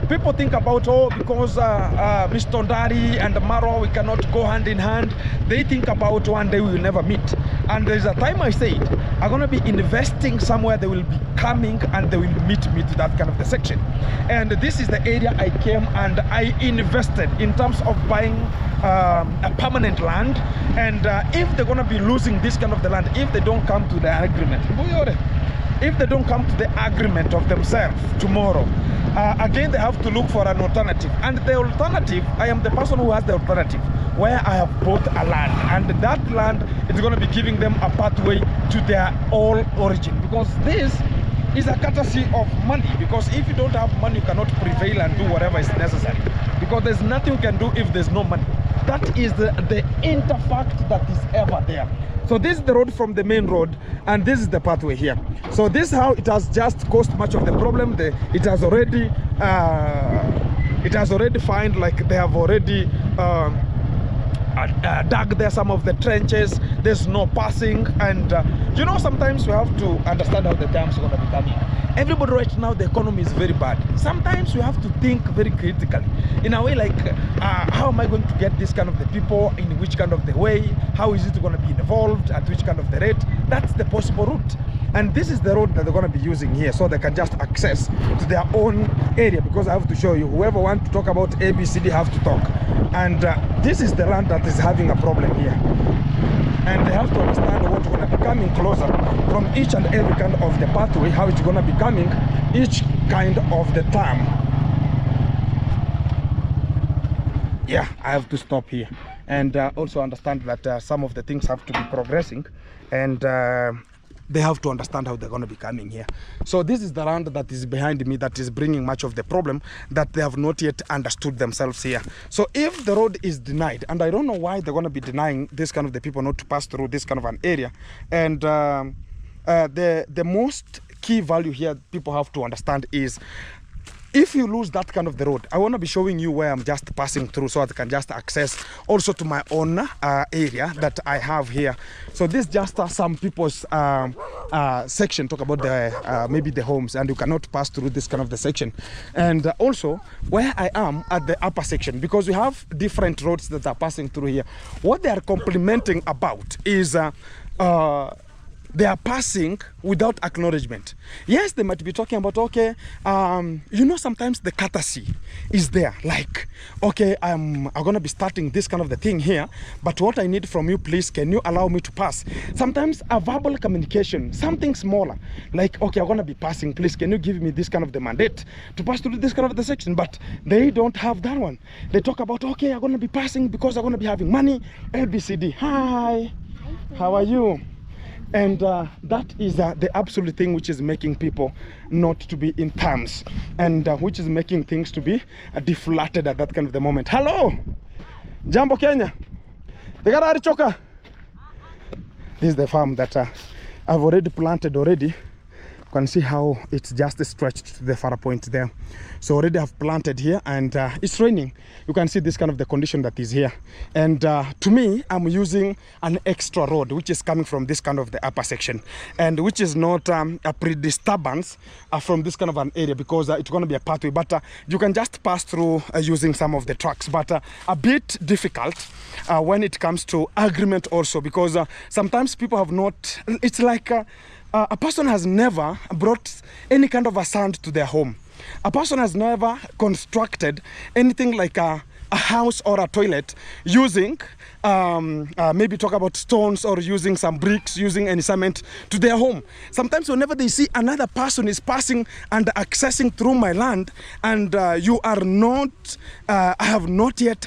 people think about, oh, because Mr. Ndari and Maro, we cannot go hand in hand. They think about one day we will never meet. And there's a time I said, I'm going to be investing somewhere, they will be coming and they will meet me to that kind of the section. And this is the area I came and I invested in terms of buying a permanent land. And if they're going to be losing this kind of the land, if they don't come to the agreement, if they don't come to the agreement of themselves tomorrow, again they have to look for an alternative. And the alternative, I am the person who has the alternative, where I have bought a land, and that land is going to be giving them a pathway to their all origin, because this is a courtesy of money. Because if you don't have money, you cannot prevail and do whatever is necessary, because there's nothing you can do if there's no money. That is the interfact that is ever there. So this is the road from the main road, and this is the pathway here. So this is how it has just caused much of the problem. It has already found, like they have already dug there some of the trenches. There's no passing, and you know, sometimes we have to understand how the dams are going to be coming. Everybody right now, the economy is very bad. Sometimes we have to think very critically in a way like, how am I going to get this kind of the people, in which kind of the way, how is it going to be involved, at which kind of the rate? That's the possible route. And this is the road that they're going to be using here, so they can just access to their own area. Because I have to show you, whoever wants to talk about ABCD have to talk. And this is the land that is having a problem here. And they have to understand what's going to be coming closer from each and every kind of the pathway, how it's going to be coming each kind of the time. Yeah, I have to stop here and also understand that some of the things have to be progressing, and they have to understand how they're going to be coming here. So this is the land that is behind me that is bringing much of the problem, that they have not yet understood themselves here. So if the road is denied, and I don't know why they're going to be denying this kind of the people not to pass through this kind of an area, and the most key value here people have to understand is, if you lose that kind of the road, I want to be showing you where I'm just passing through, so I can just access also to my own area that I have here. So this just some people's section, talk about the maybe the homes, and you cannot pass through this kind of the section. And also where I am at the upper section, because we have different roads that are passing through here. What they are complimenting about is they are passing without acknowledgement. Yes, they might be talking about, okay, you know, sometimes the courtesy is there. Like, okay, I'm going to be starting this kind of the thing here, but what I need from you, please, can you allow me to pass? Sometimes a verbal communication, something smaller, like, okay, I'm going to be passing, please, can you give me this kind of the mandate to pass through this kind of the section? But they don't have that one. They talk about, okay, I'm going to be passing because I'm going to be having money, ABCD. Hi, how are you? And that is the absolute thing which is making people not to be in terms, and which is making things to be deflated at that kind of the moment. Hello, Jambo Kenya. Choka. This is the farm that I've already planted already. You can see how it's just stretched to the far point there. So already I've planted here, and it's raining. You can see this kind of the condition that is here. And to me, I'm using an extra road which is coming from this kind of the upper section, and which is not a pre-disturbance from this kind of an area, because it's going to be a pathway, but you can just pass through using some of the trucks. But a bit difficult when it comes to agreement also, because sometimes people have not, it's like a person has never brought any kind of a sand to their home. A person has never constructed anything like a house or a toilet using maybe talk about stones or using some bricks, using any cement to their home. Sometimes whenever they see another person is passing and accessing through my land, and you are not, have not yet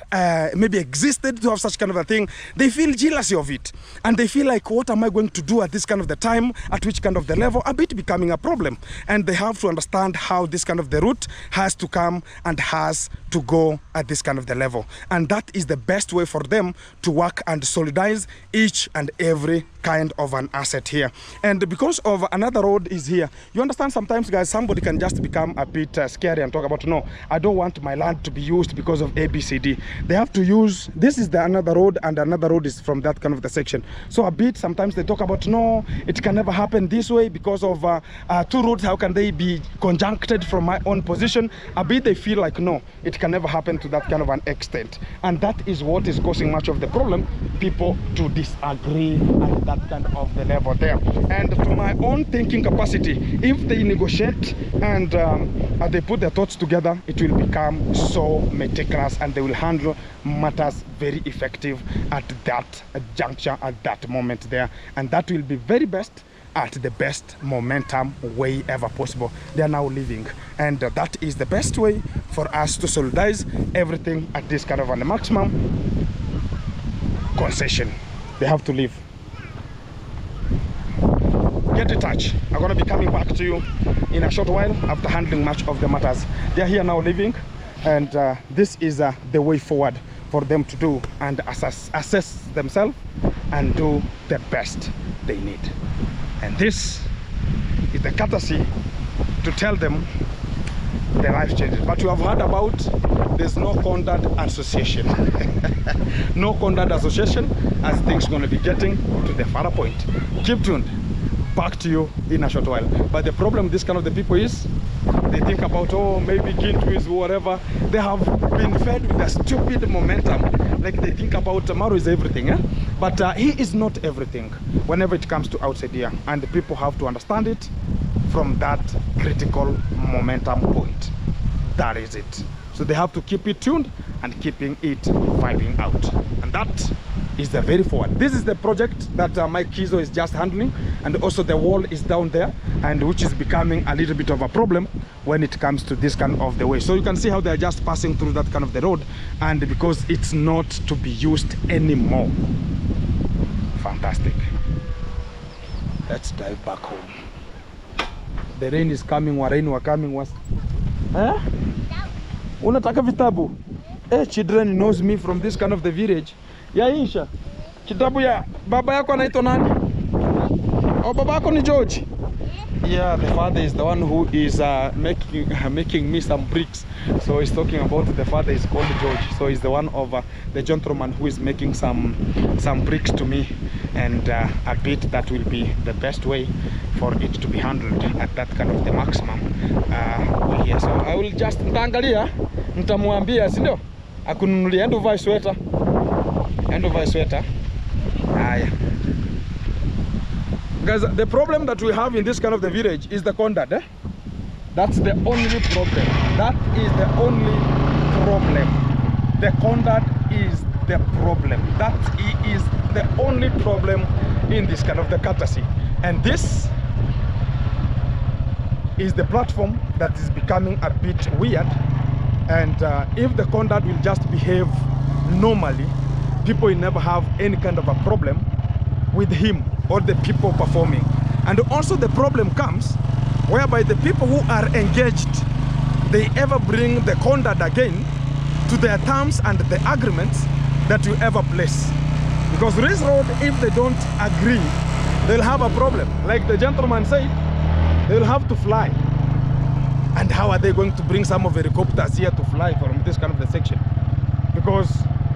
maybe existed to have such kind of a thing, they feel jealousy of it. And they feel like, what am I going to do at this kind of the time, at which kind of the level, a bit becoming a problem. And they have to understand how this kind of the route has to come and has to go at this kind of the level. And that is the best way for them to work and solidarize each and every kind of an asset here. And because of another road is here, you understand sometimes, guys, somebody can just become a bit scary and talk about, no, I don't want my land to be used because of ABCD. They have to use, this is the another road, and another road is from that kind of the section. So a bit, sometimes they talk about, no, it can never happen this way because of two roads, how can they be conjuncted from my own position? A bit they feel like, no, it can never happen to that kind of an extent. And that is what is causing much of the problem, people to disagree at that kind of the level there. And to my own thinking capacity, if they negotiate and they put their thoughts together, it will become so meticulous and they will handle matters very effective at that juncture, at that moment there. And that will be very best at the best momentum way ever possible. They are now living, and that is the best way for us to solidarize everything at this kind of a maximum concession. They have to live. Get in touch. I'm going to be coming back to you in a short while after handling much of the matters. They are here now living, and this is the way forward for them to do and assess themselves and do the best they need. And this is the courtesy to tell them the life changes. But you have heard about, there's no Condad association. No Condad association, as things going to be getting to the further point. Keep tuned. Back to you in a short while. But the problem with this kind of the people is, they think about, oh, maybe Gintu is whatever. They have been fed with a stupid momentum. Like they think about tomorrow is everything, eh? But he is not everything whenever it comes to outside here. And the people have to understand it from that critical momentum point. That is it. So they have to keep it tuned and keeping it vibing out. And that is the very forward. This is the project that Mike Kizo is just handling, and also the wall is down there, and which is becoming a little bit of a problem when it comes to this kind of the way. So you can see how they're just passing through that kind of the road, and because it's not to be used anymore. Fantastic. Let's dive back home. The rain is coming, rain were coming was. Eh? Unataka vitabu? Children knows me from this kind of the village. Ya Insha, kitabu ya baba yako anaitwa nani? Oh, baba yako ni George? Yeah, the father is the one who is making me some bricks. So he's talking about the father is called George. So he's the one of the gentleman who is making some bricks to me, and a bit that will be the best way for it to be handled at that kind of the maximum way here. So I will just nitaangalia, nitamwambia, si ndio? Akununulia endo vai sweater. Endo vai sweater. Guys, the problem that we have in this kind of the village is the Condad, eh? That's the only problem. That is the only problem. The Condad is the problem. That is the only problem in this kind of the courtesy. And this is the platform that is becoming a bit weird. And if the Condad will just behave normally, people will never have any kind of a problem with him or the people performing. And also the problem comes whereby the people who are engaged, they ever bring the Condad again to their terms and the agreements that you ever place. Because this road, if they don't agree, they'll have a problem. Like the gentleman said, they'll have to fly. And how are they going to bring some of the helicopters here to fly from this kind of the section? Because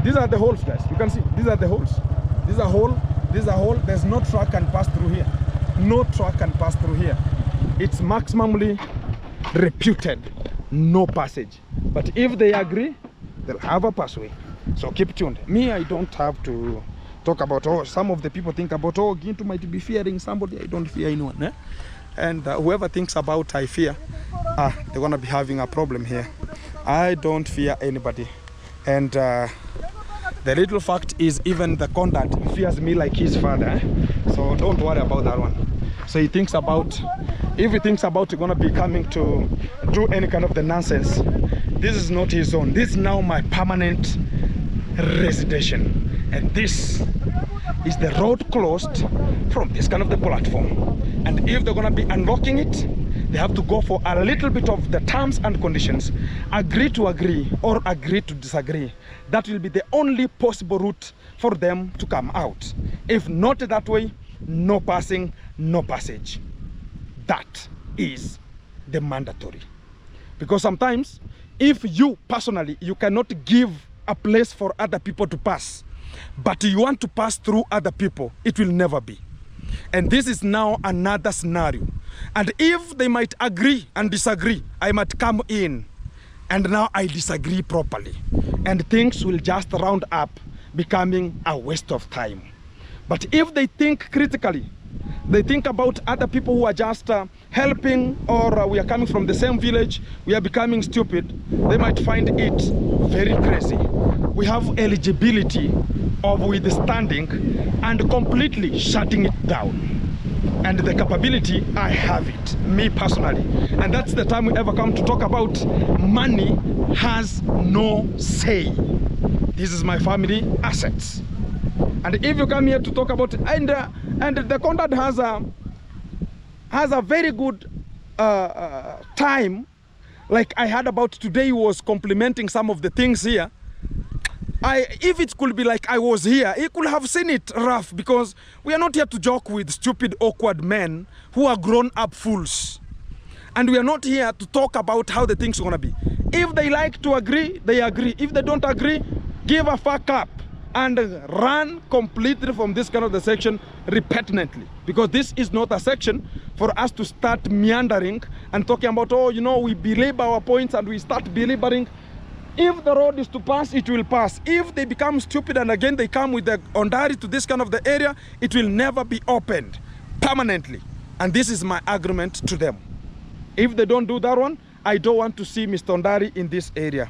these are the holes, guys. You can see, these are the holes. These are hole. This is a hole. There's no truck can pass through here. No truck can pass through here. It's maximally reputed no passage. But if they agree, they'll have a passway. So keep tuned. Me, I don't have to talk about, oh, some of the people think about, oh, Gintu might be fearing somebody. I don't fear anyone. Eh? And whoever thinks about I fear, they're gonna be having a problem here. I don't fear anybody. And the little fact is, even the Condad fears me like his father. So don't worry about that one. So he thinks about, if he thinks about gonna be coming to do any kind of the nonsense, this is not his own. This is now my permanent residential. And this is the road closed from this kind of the platform. And if they're gonna be unlocking it, they have to go for a little bit of the terms and conditions, agree to agree or agree to disagree. That will be the only possible route for them to come out. If not that way, no passing, no passage. That is the mandatory. Because sometimes, if you personally, you cannot give a place for other people to pass, but you want to pass through other people, it will never be. And this is now another scenario. And if they might agree and disagree, I might come in and now I disagree properly. And things will just round up becoming a waste of time. But if they think critically, they think about other people who are just helping, or we are coming from the same village, we are becoming stupid, they might find it very crazy. We have eligibility of withstanding and completely shutting it down. And the capability, I have it, me personally. And that's the time we ever come to talk about money has no say. This is my family assets. And if you come here to talk about, and the Condad has a very good time, like I heard about today, he was complimenting some of the things here. If it could be like I was here, he could have seen it rough, because we are not here to joke with stupid, awkward men who are grown-up fools. And we are not here to talk about how the things are gonna be. If they like to agree, they agree. If they don't agree, give a fuck up and run completely from this kind of the section repentantly. Because this is not a section for us to start meandering and talking about, oh, you know, we belabor our points and we start belaboring. If the road is to pass, it will pass. If they become stupid and again they come with the Ondari to this kind of the area, it will never be opened permanently. And this is my argument to them. If they don't do that one, I don't want to see Mr. Ondari in this area.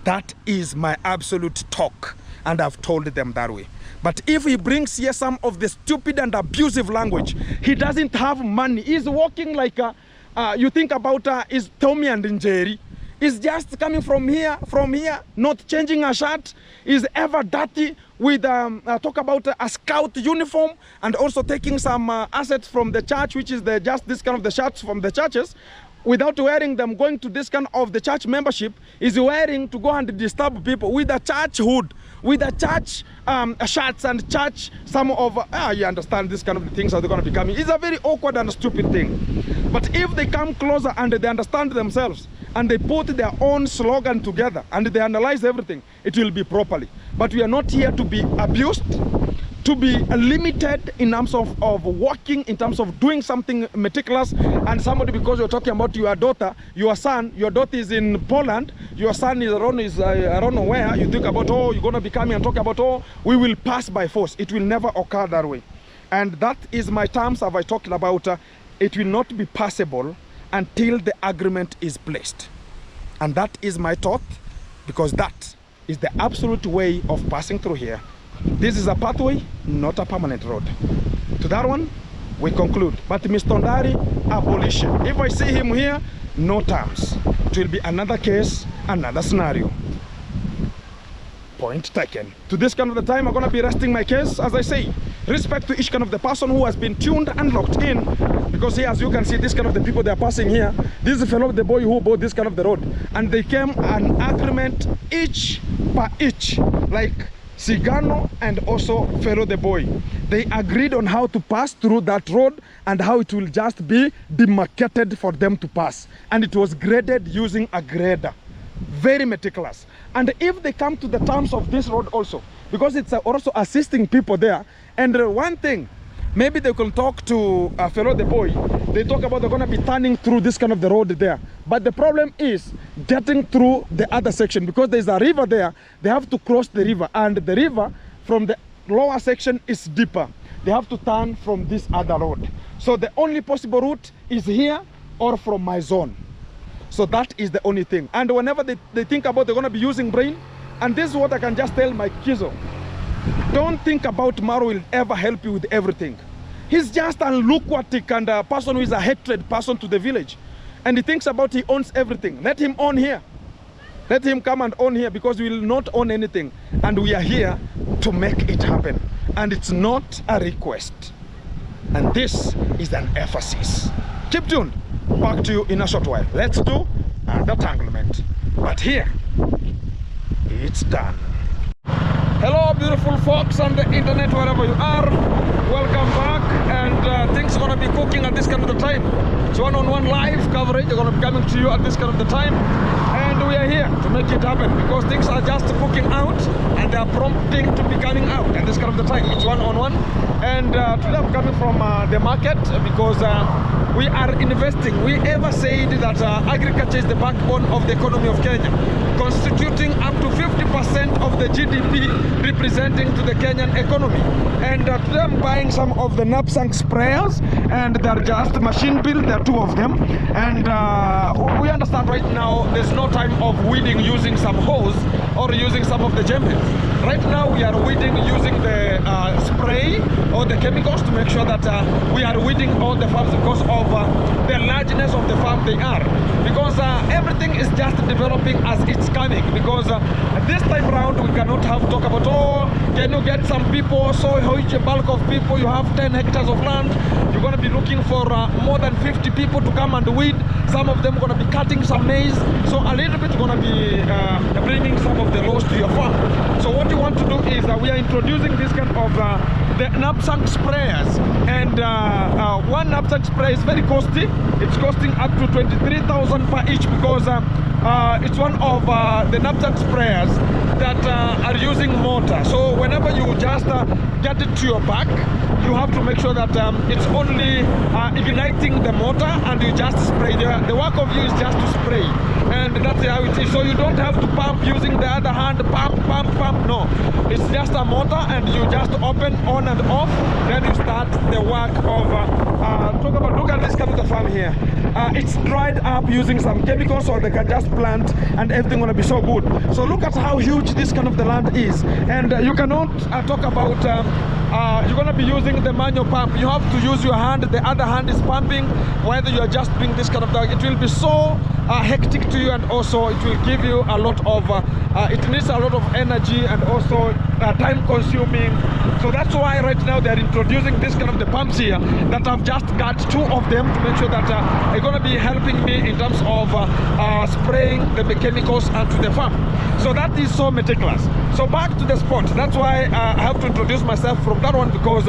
That is my absolute talk, and I've told them that way. But if he brings here some of the stupid and abusive language, he doesn't have money. He's walking like you think about is Tommy and Njeri. Is just coming from here, not changing a shirt, is ever dirty with, talk about a scout uniform, and also taking some assets from the church, which is just this kind of the shirts from the churches, without wearing them, going to this kind of the church membership, is wearing to go and disturb people with a church hood, with a church shirts and church, some of, you understand this kind of the things are going to be coming. It's a very awkward and stupid thing. But if they come closer and they understand themselves, and they put their own slogan together and they analyze everything, it will be properly. But we are not here to be abused, to be limited in terms of working, in terms of doing something meticulous. And somebody, because you're talking about your daughter, your son, your daughter is in Poland, your son is around, I don't know where, you think about, oh, you're going to be coming and talking about, oh, we will pass by force. It will never occur that way. And that is my terms, have I talked about, it will not be passable until the agreement is placed. And that is my thought, because that is the absolute way of passing through here. This is a pathway, not a permanent road. To that one, we conclude. But Mr. Ondari, abolition. If I see him here, no terms. It will be another case, another scenario. Point taken. To this kind of the time, I'm going to be resting my case, as I say. Respect to each kind of the person who has been tuned and locked in, because here, as you can see, this kind of the people they are passing here, this is the fellow, the boy who bought this kind of the road, and they came an agreement each per each, like Sigano and also fellow the boy. They agreed on how to pass through that road and how it will just be demarcated for them to pass, and it was graded using a grader. Very meticulous. And if they come to the terms of this road also, because it's also assisting people there, and one thing, maybe they can talk to fellow the boy, they talk about they're going to be turning through this kind of the road there, but the problem is getting through the other section, because there's a river there. They have to cross the river, and the river from the lower section is deeper. They have to turn from this other road. So the only possible route is here or from my zone. So that is the only thing. And whenever they think about they're going to be using brain, and this is what I can just tell my Kizo. Don't think about Maro will ever help you with everything. He's just an lucrative and a person who is a hatred person to the village. And he thinks about he owns everything. Let him own here. Let him come and own here, because we will not own anything. And we are here to make it happen. And it's not a request. And this is an emphasis. Keep tuned. Back to you in a short while. Let's do an entanglement. But here, it's done. Hello, beautiful folks on the internet, wherever you are. Welcome back. And things are going to be cooking at this kind of the time. It's one-on-one live coverage. They're going to be coming to you at this kind of the time. And we are here to make it happen, because things are just cooking out and they are prompting to be coming out at this kind of the time. It's one-on-one. And today I'm coming from the market, because we are investing. We ever said that agriculture is the backbone of the economy of Kenya, constituting up to 50% of the GDP, representing to the Kenyan economy. And today I'm buying some of the knapsack sprayers, and they're just machine built. There are 2 of them. And we understand right now there's no time of weeding using some hose or using some of the jembe. Right now we are weeding using the spray or the chemicals to make sure that we are weeding all the farms, because of the largeness of the farm they are. Because everything is just developing as it's coming. Because this time around we cannot have talk about, oh, can you get some people, so huge a bulk of people, you have 10 hectares of land, you're going to be looking for more than 50 people to come and weed. Some of them going to be cutting some maize, so a little bit going to be bringing some of the loss to your farm. So what you want to do is we are introducing this kind of the knapsack sprayers, and one knapsack spray is very costly. It's costing up to 23,000 per each, because it's one of the knapsack sprayers that are using motor. So whenever you just get it to your back, you have to make sure that it's only igniting the motor, and you just spray. The work of you is just to spray, and that's how it is. So you don't have to pump using the other hand, pump. No, it's just a motor, and you just open on and off. Then you start the work of look at this kind of the farm here. It's dried up using some chemicals, so they can just plant, and everything gonna be so good. So look at how huge this kind of the land is, and you cannot talk about you're gonna be using the manual pump. You have to use your hand. The other hand is pumping. Whether you are just doing this kind of thing, it will be so hectic to you, and also it will give you a lot of it needs a lot of energy, and also time consuming. So that's why right now they are introducing this kind of the pumps here, that I've just got 2 of them to make sure that they're going to be helping me in terms of spraying the chemicals onto the farm. So that is so meticulous. So back to the spot. That's why I have to introduce myself from that one, because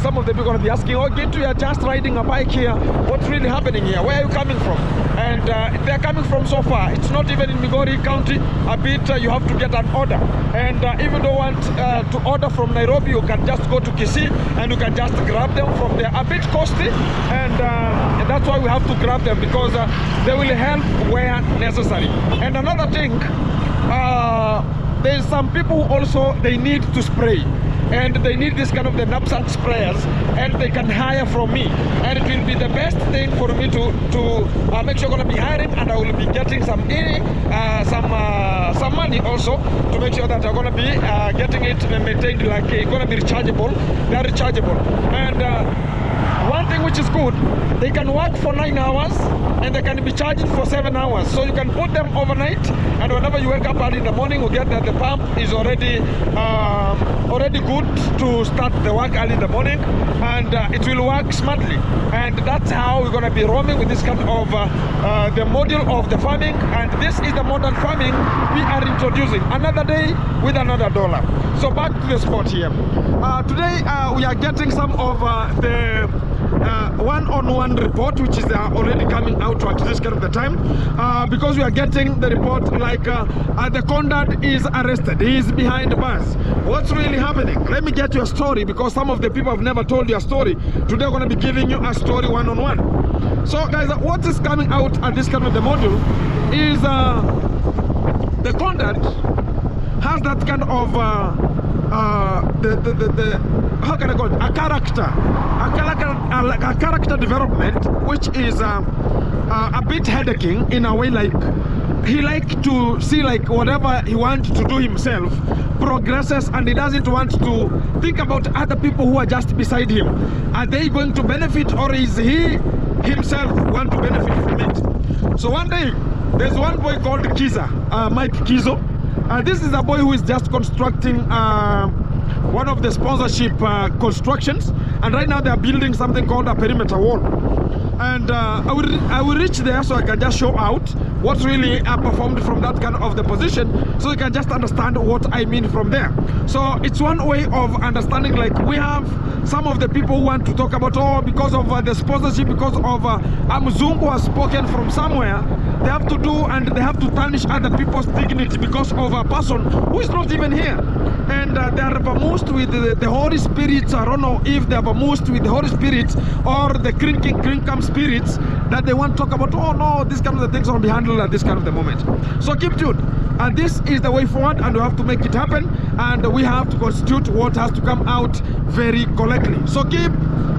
some of the people are going to be asking, oh, Gitu, you're just riding a bike here. What's really happening here? Where are you coming from? And they're coming from so far. It's not even in Migori County. A bit you have to get an order. And if you don't want to order from Nairobi, you can just go to Kisii, and you can just grab them from there. A bit costly, and that's why we have to grab them, because they will help where necessary. And another thing, there's some people who also they need to spray, and they need this kind of the knapsack sprayers, and they can hire from me, and it will be the best thing for me to make sure I'm going to be hiring, and I will be getting some money also to make sure that I'm going to be getting it maintained, like it's going to be rechargeable. They're rechargeable, and one thing which is good, they can work for 9 hours, and they can be charged for 7 hours. So you can put them overnight, and whenever you wake up early in the morning, you get that the pump is already good to start the work early in the morning, and it will work smartly. And that's how we're going to be roaming with this kind of the module of the farming. And this is the modern farming we are introducing. Another day with another dollar. So back to the spot here. Today we are getting some of the one-on-one report, which is already coming out at this kind of the time, because we are getting the report like the Condad is arrested. He is behind bars. What's really happening? Let me get you a story, because some of the people have never told you a story. Today I'm going to be giving you a story one-on-one. So guys, what is coming out at this kind of the module is the Condad has that kind of how can I call it, a character development, which is a bit headaching in a way. Like, he like to see like whatever he wants to do himself progresses, and he doesn't want to think about other people who are just beside him. Are they going to benefit, or is he himself want to benefit from it? So one day there's one boy called Kiza, Mike Kizo. This is a boy who is just constructing one of the sponsorship constructions, and right now they are building something called a perimeter wall. And I will reach there so I can just show out what really performed from that kind of the position, so you can just understand what I mean from there. So it's one way of understanding. Like, we have some of the people who want to talk about, oh, because of the sponsorship, because of a Mzungu has spoken from somewhere, they have to do and they have to tarnish other people's dignity because of a person who is not even here. And they are vamoosed with the Holy Spirit. I don't know if they are vamoosed with the Holy Spirit or the crinkum spirits, that they want to talk about, oh no, this kind of the things will be handled at this kind of the moment. So keep tuned, and this is the way forward, and we have to make it happen, and we have to constitute what has to come out very correctly. So keep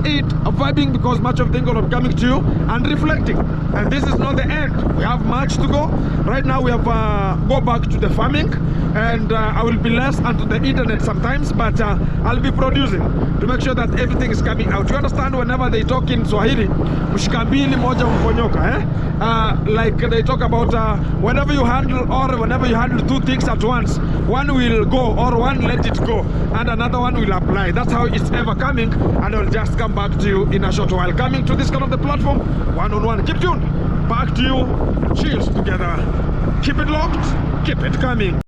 it vibing, because much of things will be coming to you and reflecting. And this is not the end. We have much to go. Right now we have go back to the farming, and I will be less onto the internet sometimes, but I'll be producing to make sure that everything is coming out. You understand, whenever they talk in Swahili, mshikambili moja mponyoka, like they talk about whenever you handle two things at once, one will go, or one let it go, and another one will apply. That's how it's ever coming, and I'll just come back to you in a short while. Coming to this kind of the platform, one-on-one. Keep tuned. Back to you. Cheers together. Keep it locked. Keep it coming.